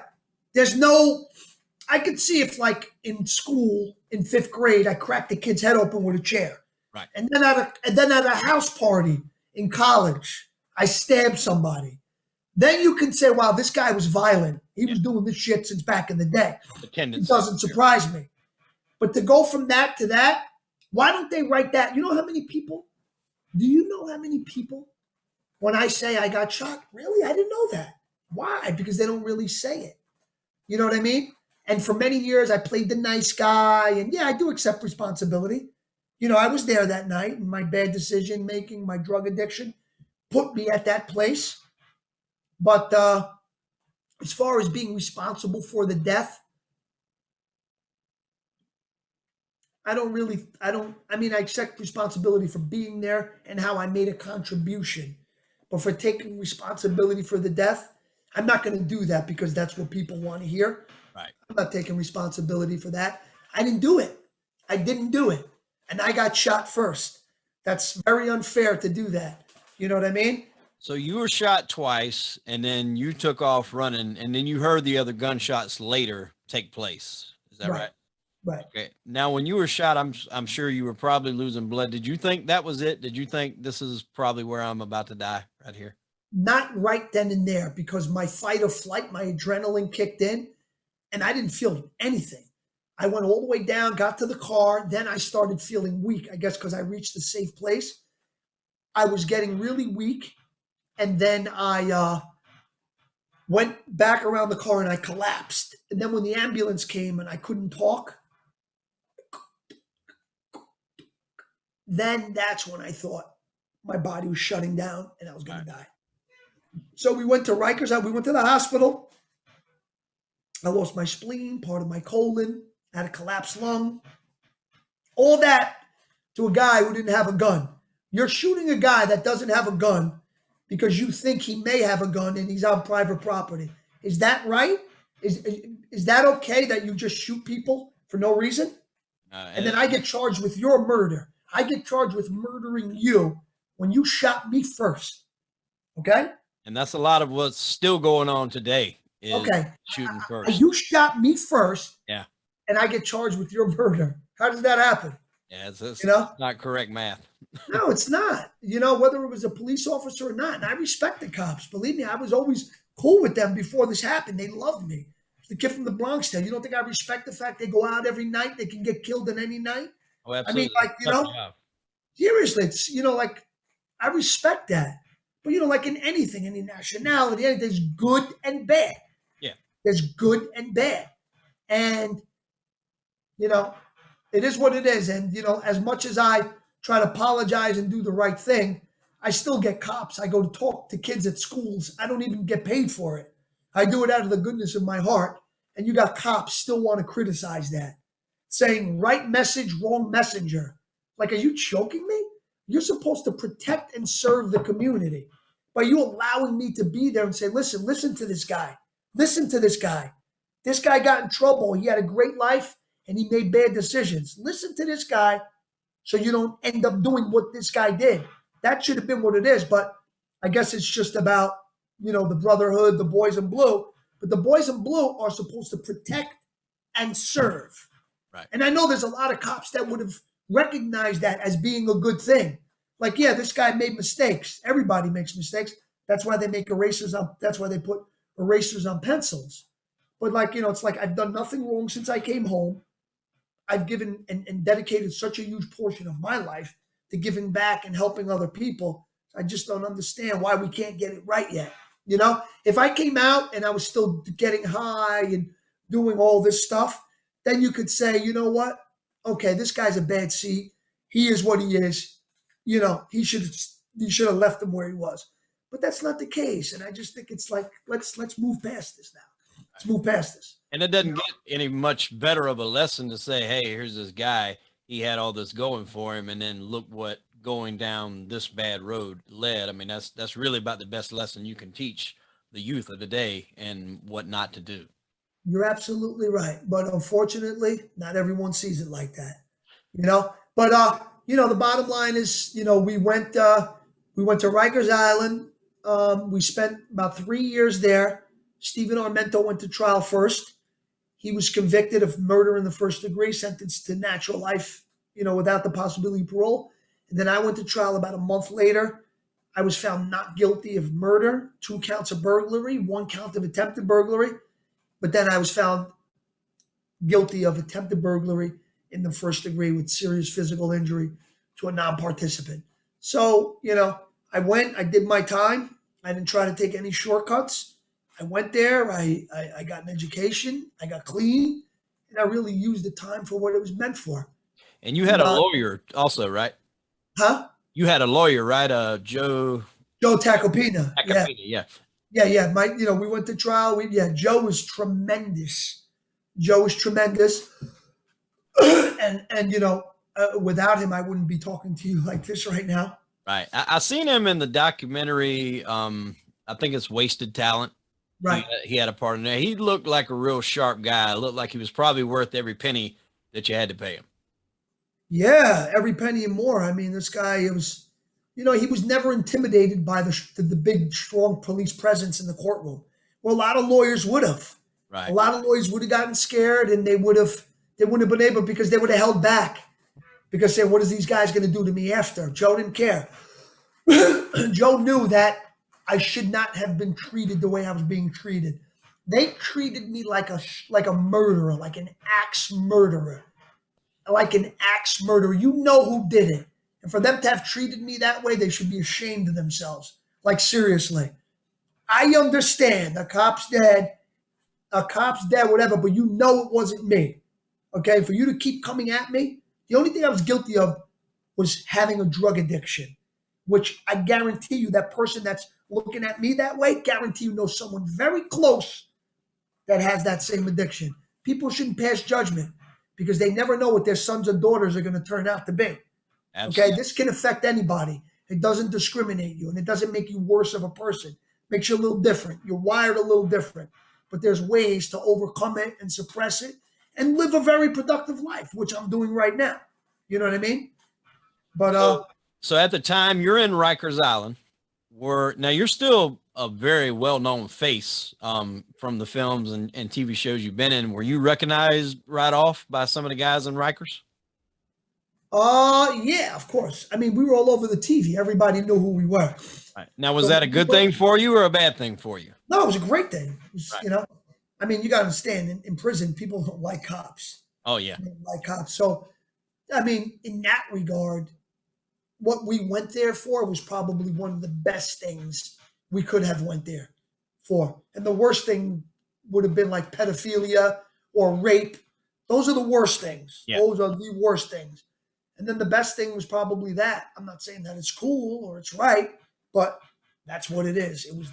Speaker 2: I could see if, like, in school in 5th grade, I cracked a kid's head open with a chair.
Speaker 1: Right.
Speaker 2: And then at a house party in college, I stabbed somebody. Then you can say, wow, this guy was violent. He was doing this shit since back in the day. It doesn't surprise me. But to go from that to that, why don't they write that? Do you know how many people, when I say I got shot? Really? I didn't know that. Why? Because they don't really say it. You know what I mean? And for many years, I played the nice guy. And yeah, I do accept responsibility. I was there that night, and my bad decision making, my drug addiction put me at that place. But as far as being responsible for the death, I accept responsibility for being there and how I made a contribution. But for taking responsibility for the death, I'm not going to do that because that's what people want to hear.
Speaker 1: Right.
Speaker 2: I'm not taking responsibility for that. I didn't do it. And I got shot first. That's very unfair to do that. You know what I mean?
Speaker 1: So you were shot twice, and then you took off running, and then you heard the other gunshots later take place. Is that right?
Speaker 2: Right.
Speaker 1: Okay. Now, when you were shot, I'm sure you were probably losing blood. Did you think that was it? Did you think this is probably where I'm about to die right here?
Speaker 2: Not right then and there, because my fight or flight, my adrenaline kicked in, and I didn't feel anything. I went all the way down, got to the car. Then I started feeling weak, I guess, because I reached a safe place. I was getting really weak. And then I went back around the car and I collapsed. And then when the ambulance came and I couldn't talk, then that's when I thought my body was shutting down and I was going to die. So we went to Rikers. We went to the hospital. I lost my spleen, part of my colon, had a collapsed lung. All that to a guy who didn't have a gun. You're shooting a guy that doesn't have a gun because you think he may have a gun and he's on private property. Is that right? Is that okay that you just shoot people for no reason? And then I get charged with your murder. I get charged with murdering you when you shot me first. Okay?
Speaker 1: And that's a lot of what's still going on today.
Speaker 2: Okay.
Speaker 1: Shooting first.
Speaker 2: You shot me first.
Speaker 1: Yeah.
Speaker 2: And I get charged with your murder. How does that happen?
Speaker 1: Yeah, it's not correct math.
Speaker 2: No, it's not. Whether it was a police officer or not. And I respect the cops. Believe me, I was always cool with them before this happened. They loved me. The kid from the Bronx Tale. You don't think I respect the fact they go out every night? They can get killed in any night?
Speaker 1: Oh, absolutely.
Speaker 2: Seriously, it's, I respect that. But, like in anything, any nationality, there's good and bad.
Speaker 1: Yeah.
Speaker 2: There's good and bad. And, it is what it is. And, as much as I try to apologize and do the right thing, I still get cops. I go to talk to kids at schools. I don't even get paid for it. I do it out of the goodness of my heart. And you got cops still want to criticize that, saying right message, wrong messenger. Like, are you choking me? You're supposed to protect and serve the community. By you allowing me to be there and say, listen to this guy. Listen to this guy. This guy got in trouble. He had a great life and he made bad decisions. Listen to this guy so you don't end up doing what this guy did. That should have been what it is. But I guess it's just about, the brotherhood, the boys in blue. But the boys in blue are supposed to protect and serve.
Speaker 1: Right. And
Speaker 2: I know there's a lot of cops that would have recognized that as being a good thing. Like, yeah, this guy made mistakes. Everybody makes mistakes. That's why they make erasers on. That's why they put erasers on pencils. But like, it's like I've done nothing wrong since I came home. I've given and dedicated such a huge portion of my life to giving back and helping other people. I just don't understand why we can't get it right yet. If I came out and I was still getting high and doing all this stuff, then you could say, you know what? Okay, this guy's a bad seed. He is what he is. He should have left him where he was. But that's not the case. And I just think it's like, let's move past this now. Let's move past this.
Speaker 1: And it doesn't get any much better of a lesson to say, hey, here's this guy. He had all this going for him. And then look what going down this bad road led. I mean, that's really about the best lesson you can teach the youth of the day and what not to do.
Speaker 2: You're absolutely right. But unfortunately, not everyone sees it like that. But the bottom line is, we went to Rikers Island. We spent about 3 years there. Stephen Armento went to trial first. He was convicted of murder in the first degree, sentenced to natural life, without the possibility of parole. And then I went to trial about a month later. I was found not guilty of murder, 2 counts of burglary, 1 count of attempted burglary. But then I was found guilty of attempted burglary in the first degree with serious physical injury to a non-participant. So, I went, I did my time. I didn't try to take any shortcuts. I went there, I got an education, I got clean, and I really used the time for what it was meant for.
Speaker 1: And you had a lawyer also, right?
Speaker 2: Huh?
Speaker 1: You had a lawyer, right? Joe
Speaker 2: Tacopina.
Speaker 1: Yeah.
Speaker 2: Yeah. We went to trial. Joe was tremendous. And without him, I wouldn't be talking to you like this right now.
Speaker 1: Right. I seen him in the documentary. I think it's Wasted Talent.
Speaker 2: Right.
Speaker 1: He had a part in there. He looked like a real sharp guy. Looked like he was probably worth every penny that you had to pay him.
Speaker 2: Yeah, every penny and more. I mean, this guy, he was never intimidated by the big, strong police presence in the courtroom. Well, a lot of lawyers would have.
Speaker 1: Right.
Speaker 2: A lot of lawyers would have gotten scared, and they wouldn't have been able, because they would have held back. Because what is these guys going to do to me after? Joe didn't care. Joe knew that I should not have been treated the way I was being treated. They treated me like a murderer, like an axe murderer. You know who did it. And for them to have treated me that way, they should be ashamed of themselves. Like, seriously. I understand a cop's dead, whatever, but you know it wasn't me. Okay? For you to keep coming at me, the only thing I was guilty of was having a drug addiction, which I guarantee you that person that's looking at me that way, guarantee you know someone very close that has that same addiction. People shouldn't pass judgment because they never know what their sons or daughters are going to turn out to be.
Speaker 1: Absolutely.
Speaker 2: Okay, this can affect anybody. It doesn't discriminate you, and it doesn't make you worse of a person. It makes you a little different. You're wired a little different. But there's ways to overcome it and suppress it and live a very productive life, which I'm doing right now. You know what I mean? But
Speaker 1: so at the time you're in Rikers Island, now you're still a very well-known face from the films and TV shows you've been in. Were you recognized right off by some of the guys in Rikers?
Speaker 2: Yeah, of course. I mean, we were all over the TV. Everybody knew who we were.
Speaker 1: Right. Now, was that a good thing for you or a bad thing for you?
Speaker 2: No, it was a great thing. It was,
Speaker 1: right.
Speaker 2: I mean, you got to understand, in prison, people don't like cops.
Speaker 1: Oh, yeah.
Speaker 2: They don't like cops. So, I mean, in that regard, what we went there for was probably one of the best things we could have went there for. And the worst thing would have been like pedophilia or rape. Those are the worst things.
Speaker 1: Yeah.
Speaker 2: Those are the worst things. And then the best thing was probably that. I'm not saying that it's cool or it's right, but that's what it is. It was,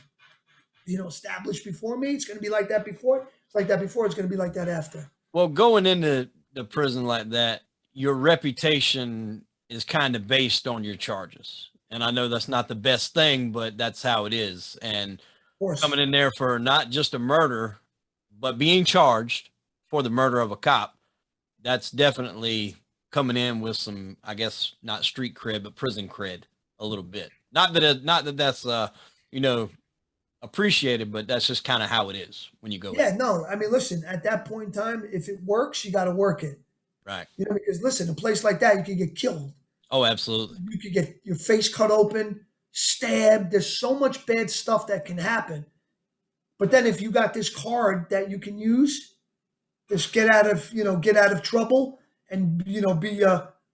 Speaker 2: established before me. It's going to be like that before. It's like that before. It's going to be like that after.
Speaker 1: Well, going into the prison like that, your reputation is kind of based on your charges. And I know that's not the best thing, but that's how it is. And coming in there for not just a murder, but being charged for the murder of a cop, that's definitely coming in with some, I guess, not street cred, but prison cred a little bit. Not that that's, appreciated, but that's just kind of how it is when you go.
Speaker 2: Yeah, no, I mean, listen, at that point in time, if it works, you got to work it.
Speaker 1: Right.
Speaker 2: Because listen, a place like that, you could get killed.
Speaker 1: Oh, absolutely.
Speaker 2: You could get your face cut open, stabbed. There's so much bad stuff that can happen. But then if you got this card that you can use, this get out of trouble and, be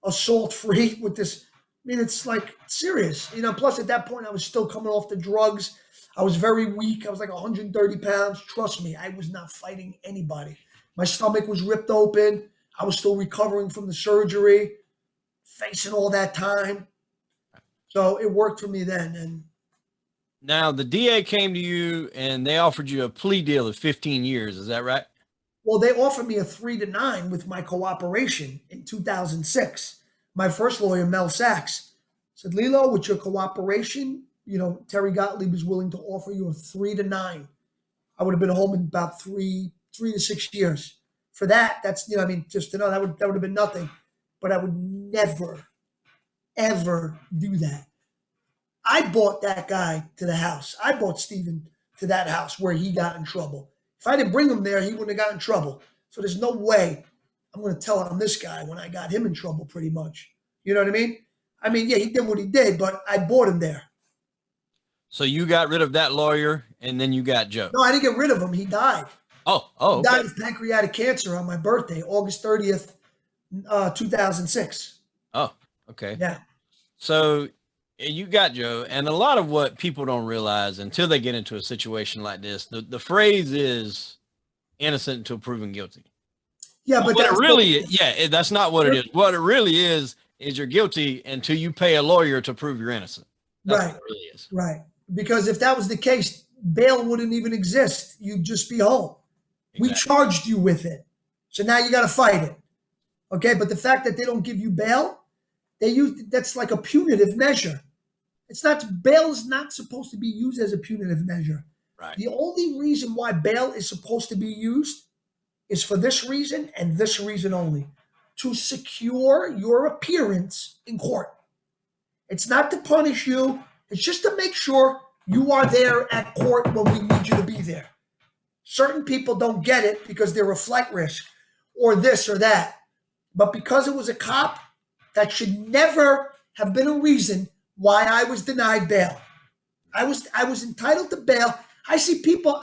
Speaker 2: assault free with this. I mean, it's like serious, plus at that point I was still coming off the drugs. I was very weak. I was like 130 pounds. Trust me, I was not fighting anybody. My stomach was ripped open. I was still recovering from the surgery, facing all that time. So it worked for me then. And
Speaker 1: now the DA came to you and they offered you a plea deal of 15 years. Is that right?
Speaker 2: well, they offered me a 3-9 with my cooperation in 2006. My first lawyer, Mel Sachs, said, Lilo, with your cooperation, Terry Gottlieb is willing to offer you a 3-9. I would have been home in about 3 to 6 years. For that, that's, just to know that would have been nothing. But I would never, ever do that. I brought that guy to the house. I brought Steven to that house where he got in trouble. If I didn't bring him there, he wouldn't have got in trouble. So there's no way I'm going to tell on this guy when I got him in trouble, pretty much. You know what I mean? Yeah, he did what he did, but I brought him there.
Speaker 1: So you got rid of that lawyer and then you got Joe.
Speaker 2: No, I didn't get rid of him. He died.
Speaker 1: Oh,
Speaker 2: He died of pancreatic cancer on my birthday, August 30th, 2006.
Speaker 1: Oh, okay.
Speaker 2: Yeah.
Speaker 1: So you got Joe, and a lot of what people don't realize until they get into a situation like this, the phrase is innocent until proven guilty.
Speaker 2: Yeah, but
Speaker 1: what it really is, that's not what it is. What it really is you're guilty until you pay a lawyer to prove you're innocent. That's
Speaker 2: right.
Speaker 1: What it really is.
Speaker 2: Right. Because if that was the case, bail wouldn't even exist. You'd just be home. Exactly. We charged you with it. So now you got to fight it. Okay. But the fact that they don't give you bail, that's like a punitive measure. Bail is not supposed to be used as a punitive measure.
Speaker 1: Right.
Speaker 2: The only reason why bail is supposed to be used is for this reason and this reason only, to secure your appearance in court. It's not to punish you. It's just to make sure you are there at court when we need you to be there. Certain people don't get it because they're a flight risk or this or that. But because it was a cop, that should never have been a reason why I was denied bail. I was entitled to bail. I see people,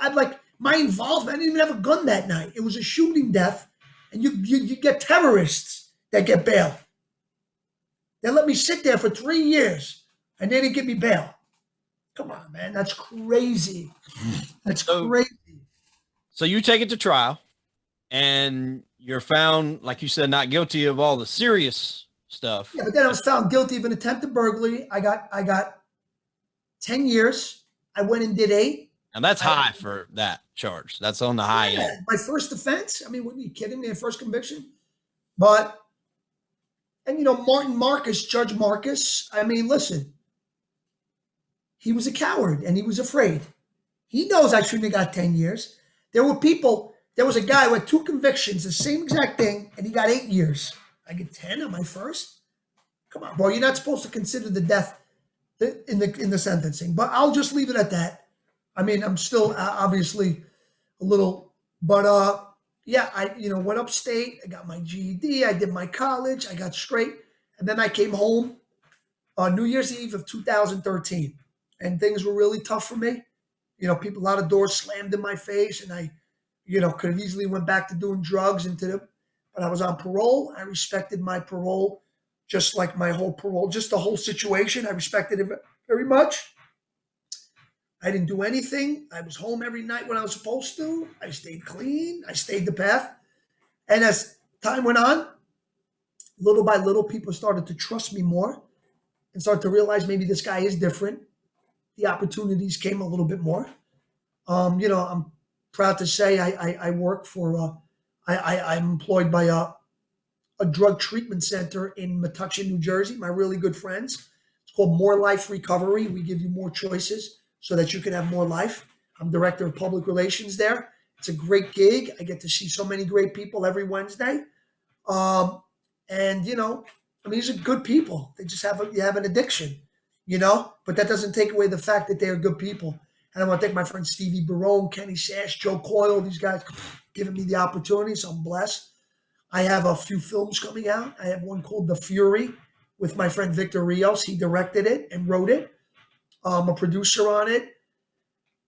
Speaker 2: my involvement, I didn't even have a gun that night. It was a shooting death, and you get terrorists that get bail. They let me sit there for 3 years, and they didn't give me bail. Come on, man. That's crazy. That's crazy.
Speaker 1: So you take it to trial, and you're found, like you said, not guilty of all the serious stuff.
Speaker 2: Yeah, but then I was found guilty of an attempted burglary. I got 10 years. I went and did 8.
Speaker 1: And that's high for that charge. That's on the high end.
Speaker 2: My first offense. What are you kidding me? First conviction. But, Martin Marcus, Judge Marcus, listen, he was a coward and he was afraid. He knows I shouldn't have got 10 years. There was a guy who had 2 convictions, the same exact thing, and he got 8 years. I get 10 on my first? Come on, bro. You're not supposed to consider the death in the sentencing, but I'll just leave it at that. I'm still obviously a little, but yeah, I went upstate. I got my GED. I did my college. I got straight, and then I came home on New Year's Eve of 2013, and things were really tough for me. A lot of doors slammed in my face, and I, could have easily went back to doing drugs but I was on parole. I respected my parole, just like my whole parole, just the whole situation. I respected it very much. I didn't do anything. I was home every night when I was supposed to. I stayed clean. I stayed the path. And as time went on, little by little, people started to trust me more and start to realize maybe this guy is different. The opportunities came a little bit more. I'm proud to say I work for, I'm employed by a drug treatment center in Metuchen, New Jersey. My really good friends. It's called More Life Recovery. We give you more choices so that you can have more life. I'm director of public relations there. It's a great gig. I get to see so many great people every Wednesday. And these are good people. They just have an addiction, but that doesn't take away the fact that they are good people. And I want to thank my friend Stevie Barone, Kenny Sash, Joe Coyle, these guys giving me the opportunity. So I'm blessed. I have a few films coming out. I have one called The Fury with my friend Victor Rios. He directed it and wrote it. I'm a producer on it.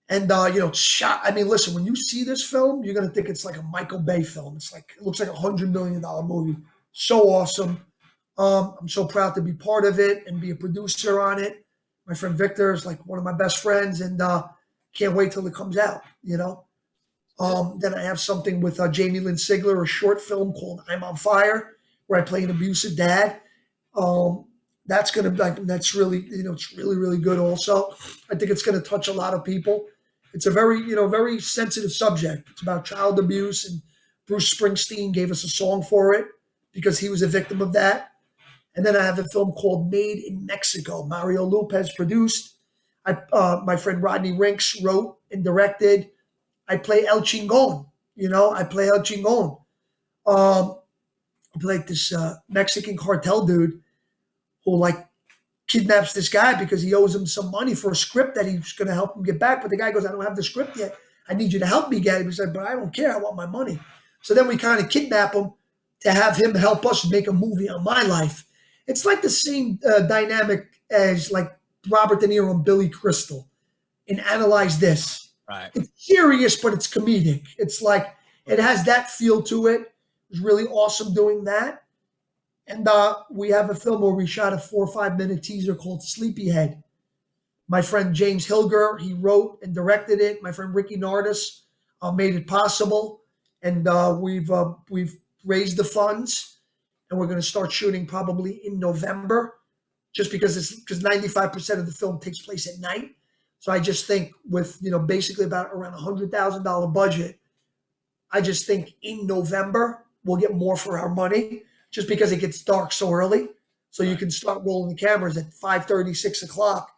Speaker 2: And it's shot. I mean, listen, when you see this film, you're gonna think it's like a Michael Bay film. It's like it looks like $100 million movie. So awesome. I'm so proud to be part of it and be a producer on it. My friend Victor is like one of my best friends, and can't wait till it comes out. Then I have something with Jamie Lynn Sigler, a short film called "I'm on Fire," where I play an abusive dad. Um, that's really it's really really good. Also, I think it's gonna touch a lot of people. It's a very very sensitive subject. It's about child abuse, and Bruce Springsteen gave us a song for it because he was a victim of that. And then I have a film called Made in Mexico. Mario Lopez produced. My friend Rodney Rinks wrote and directed. I play El Chingon. I play El Chingon. I play like this Mexican cartel dude who like kidnaps this guy because he owes him some money for a script that he's going to help him get back. But the guy goes, "I don't have the script yet. I need you to help me get it." He's like, "But I don't care. I want my money." So then we kind of kidnap him to have him help us make a movie on my life. It's like the same dynamic as like Robert De Niro and Billy Crystal in Analyze This.
Speaker 1: Right.
Speaker 2: It's serious, but it's comedic. It's like it has that feel to it. It was really awesome doing that. And we have a film where we shot a 4 or 5 minute teaser called Sleepyhead. My friend James Hilger, he wrote and directed it. My friend Ricky Nardis made it possible, and we've raised the funds, and we're going to start shooting probably in November, just because 95% of the film takes place at night. So I just think with basically about around $100,000 budget, I just think in November we'll get more for our money, just because it gets dark so early. So you can start rolling the cameras at 5:30, 6 o'clock,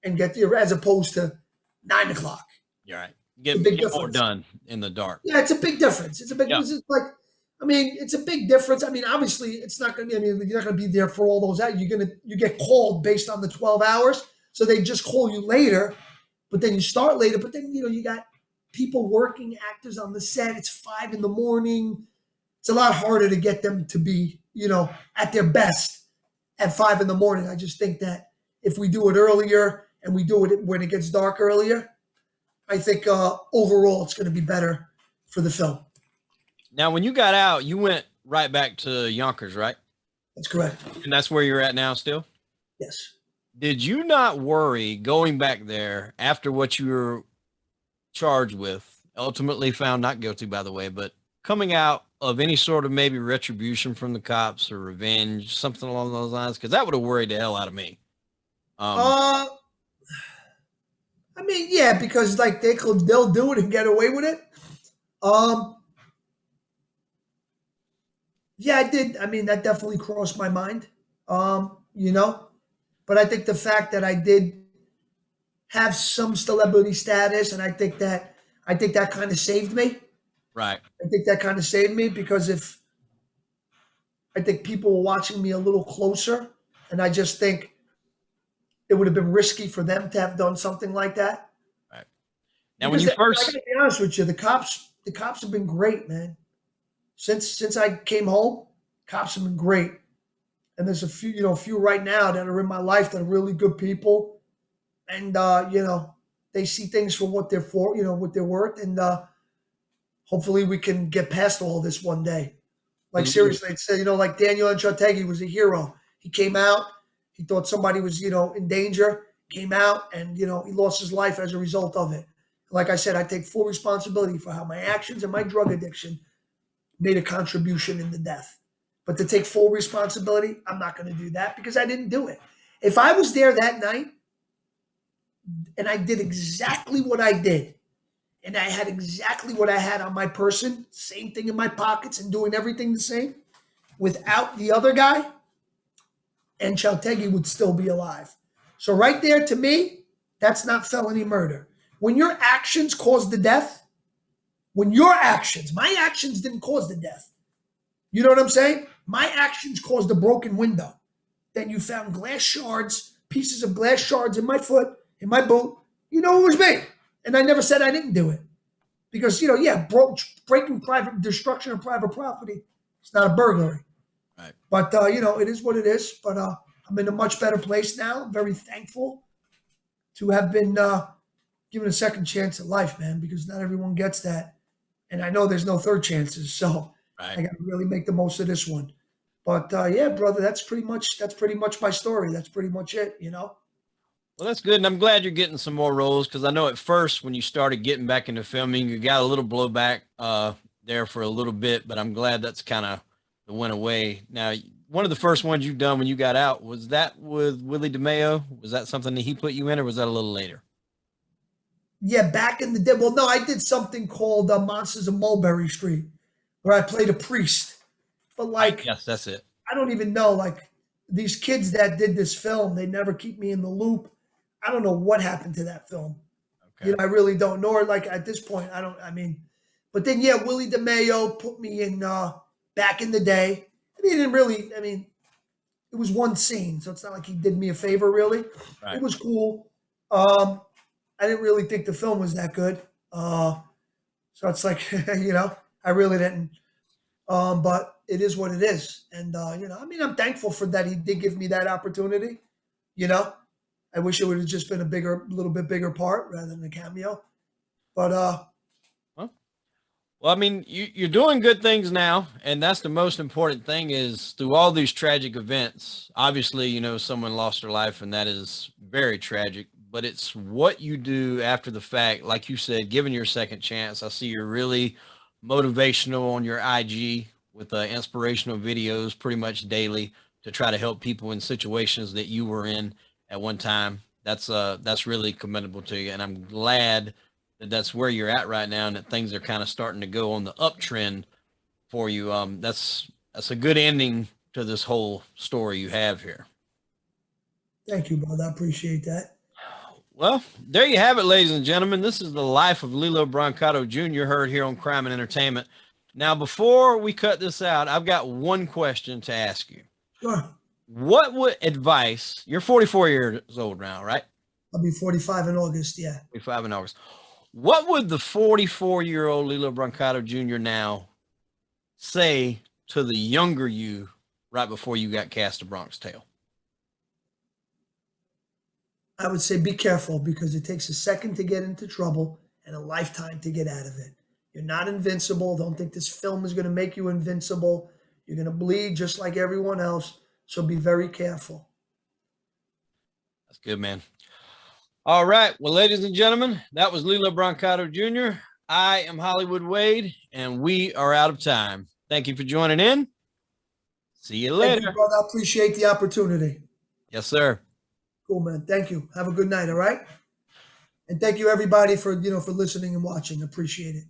Speaker 2: and get there as opposed to 9 o'clock.
Speaker 1: You're right. Get more done in the dark.
Speaker 2: Yeah, it's a big difference. It's a big. It's like, it's a big difference. I mean, obviously, it's not going to be. I mean, you're not going to be there for all those hours. You get called based on the 12 hours, so they just call you later, but then you start later. But then you got people working, actors on the set. It's 5 a.m. It's a lot harder to get them to be at their best at 5 a.m. I just think that if we do it earlier and we do it when it gets dark earlier, I think overall it's going to be better for the film.
Speaker 1: Now, when you got out, you went right back to Yonkers, right?
Speaker 2: That's correct.
Speaker 1: And that's where you're at now still?
Speaker 2: Yes.
Speaker 1: Did you not worry going back there after what you were charged with, ultimately found not guilty, by the way, but coming out of any sort of maybe retribution from the cops or revenge, something along those lines? Because that would have worried the hell out of me.
Speaker 2: I mean, yeah, because like they'll do it and get away with it. Yeah, I did. I mean, that definitely crossed my mind. But I think the fact that I did have some celebrity status, and I think that kind of saved me.
Speaker 1: Right.
Speaker 2: I think that kind of saved me because if I think people were watching me a little closer, and I just think it would have been risky for them to have done something like that.
Speaker 1: Right. Now, when you first,
Speaker 2: I gotta be honest with you, the cops have been great, man. Since I came home, cops have been great. And there's a few right now that are in my life that are really good people. And, they see things for what they're for, what they're worth. And hopefully we can get past all this one day. Like, seriously, it's, like Daniel Enchategui was a hero. He came out. He thought somebody was, in danger, came out, and, he lost his life as a result of it. Like I said, I take full responsibility for how my actions and my drug addiction made a contribution in the death. But to take full responsibility, I'm not going to do that because I didn't do it. If I was there that night and I did exactly what I did, and I had exactly what I had on my person, same thing in my pockets and doing everything the same, without the other guy, and Enchategui would still be alive. So right there, to me, that's not felony murder. When your actions caused the death, my actions didn't cause the death. You know what I'm saying? My actions caused a broken window. Then you found glass shards, pieces of glass shards in my foot, in my boot. It was me. And I never said I didn't do it. Because, breaking destruction of private property, it's not a burglary.
Speaker 1: Right.
Speaker 2: But, it is what it is. But I'm in a much better place now. I'm very thankful to have been given a second chance at life, man, because not everyone gets that. And I know there's no third chances, so
Speaker 1: Right.
Speaker 2: I got to really make the most of this one. But yeah, brother, that's pretty much my story. That's pretty much it, you know.
Speaker 1: Well, that's good. And I'm glad you're getting some more roles because I know at first when you started getting back into filming, you got a little blowback there for a little bit, but I'm glad that's kind of went away. Now, one of the first ones you've done when you got out, was that with Willie DeMeo? Was that something that he put you in, or was that a little later?
Speaker 2: Yeah, back in the day. Well, no, I did something called Monsters of Mulberry Street, where I played a priest. But
Speaker 1: Right.
Speaker 2: like,
Speaker 1: Yes, that's it.
Speaker 2: I don't even know. Like these kids that did this film, they never keep me in the loop. I don't know what happened to that film.
Speaker 1: Okay.
Speaker 2: I really don't know. Or like at this point, I don't. I mean, but then yeah, Willie DeMeo put me in back in the day. I mean, he didn't really. I mean, it was one scene, so it's not like he did me a favor. Really,
Speaker 1: Right.
Speaker 2: it was cool. I didn't really think the film was that good. So it's like I really didn't. But it is what it is, and I mean, I'm thankful for that. He did give me that opportunity. You know, I wish it would have just been a little bit bigger part rather than a cameo. But
Speaker 1: Well, I mean, you're doing good things now, and that's the most important thing is through all these tragic events. Obviously, someone lost their life, and that is very tragic, but it's what you do after the fact. Like you said, giving your second chance. I see you're really motivational on your IG with inspirational videos pretty much daily to try to help people in situations that you were in at one time. That's really commendable to you, and I'm glad that's where you're at right now and that things are kind of starting to go on the uptrend for you. That's a good ending to this whole story you have here.
Speaker 2: thank you, brother. I appreciate that.
Speaker 1: Well, there you have it, ladies and gentlemen. This is the life of Lilo Brancato Jr. heard here on Crime and Entertainment. Now, before we cut this out, I've got one question to ask you.
Speaker 2: Sure.
Speaker 1: What would advice, you're 44 years old now, right?
Speaker 2: I'll be 45 in August. Yeah.
Speaker 1: 45 in August. What would the 44-year-old Lilo Brancato Jr. now say to the younger you right before you got cast A Bronx Tale?
Speaker 2: I would say be careful because it takes a second to get into trouble and a lifetime to get out of it. You're not invincible. Don't think this film is going to make you invincible. You're going to bleed just like everyone else. So be very careful.
Speaker 1: That's good, man. All right. Well, ladies and gentlemen, that was Lilo Brancato Jr. I am Hollywood Wade, and we are out of time. Thank you for joining in. See you later.
Speaker 2: Thank you, brother. I appreciate the opportunity.
Speaker 1: Yes, sir.
Speaker 2: Cool, man. Thank you. Have a good night. All right. And thank you everybody for listening and watching. Appreciate it.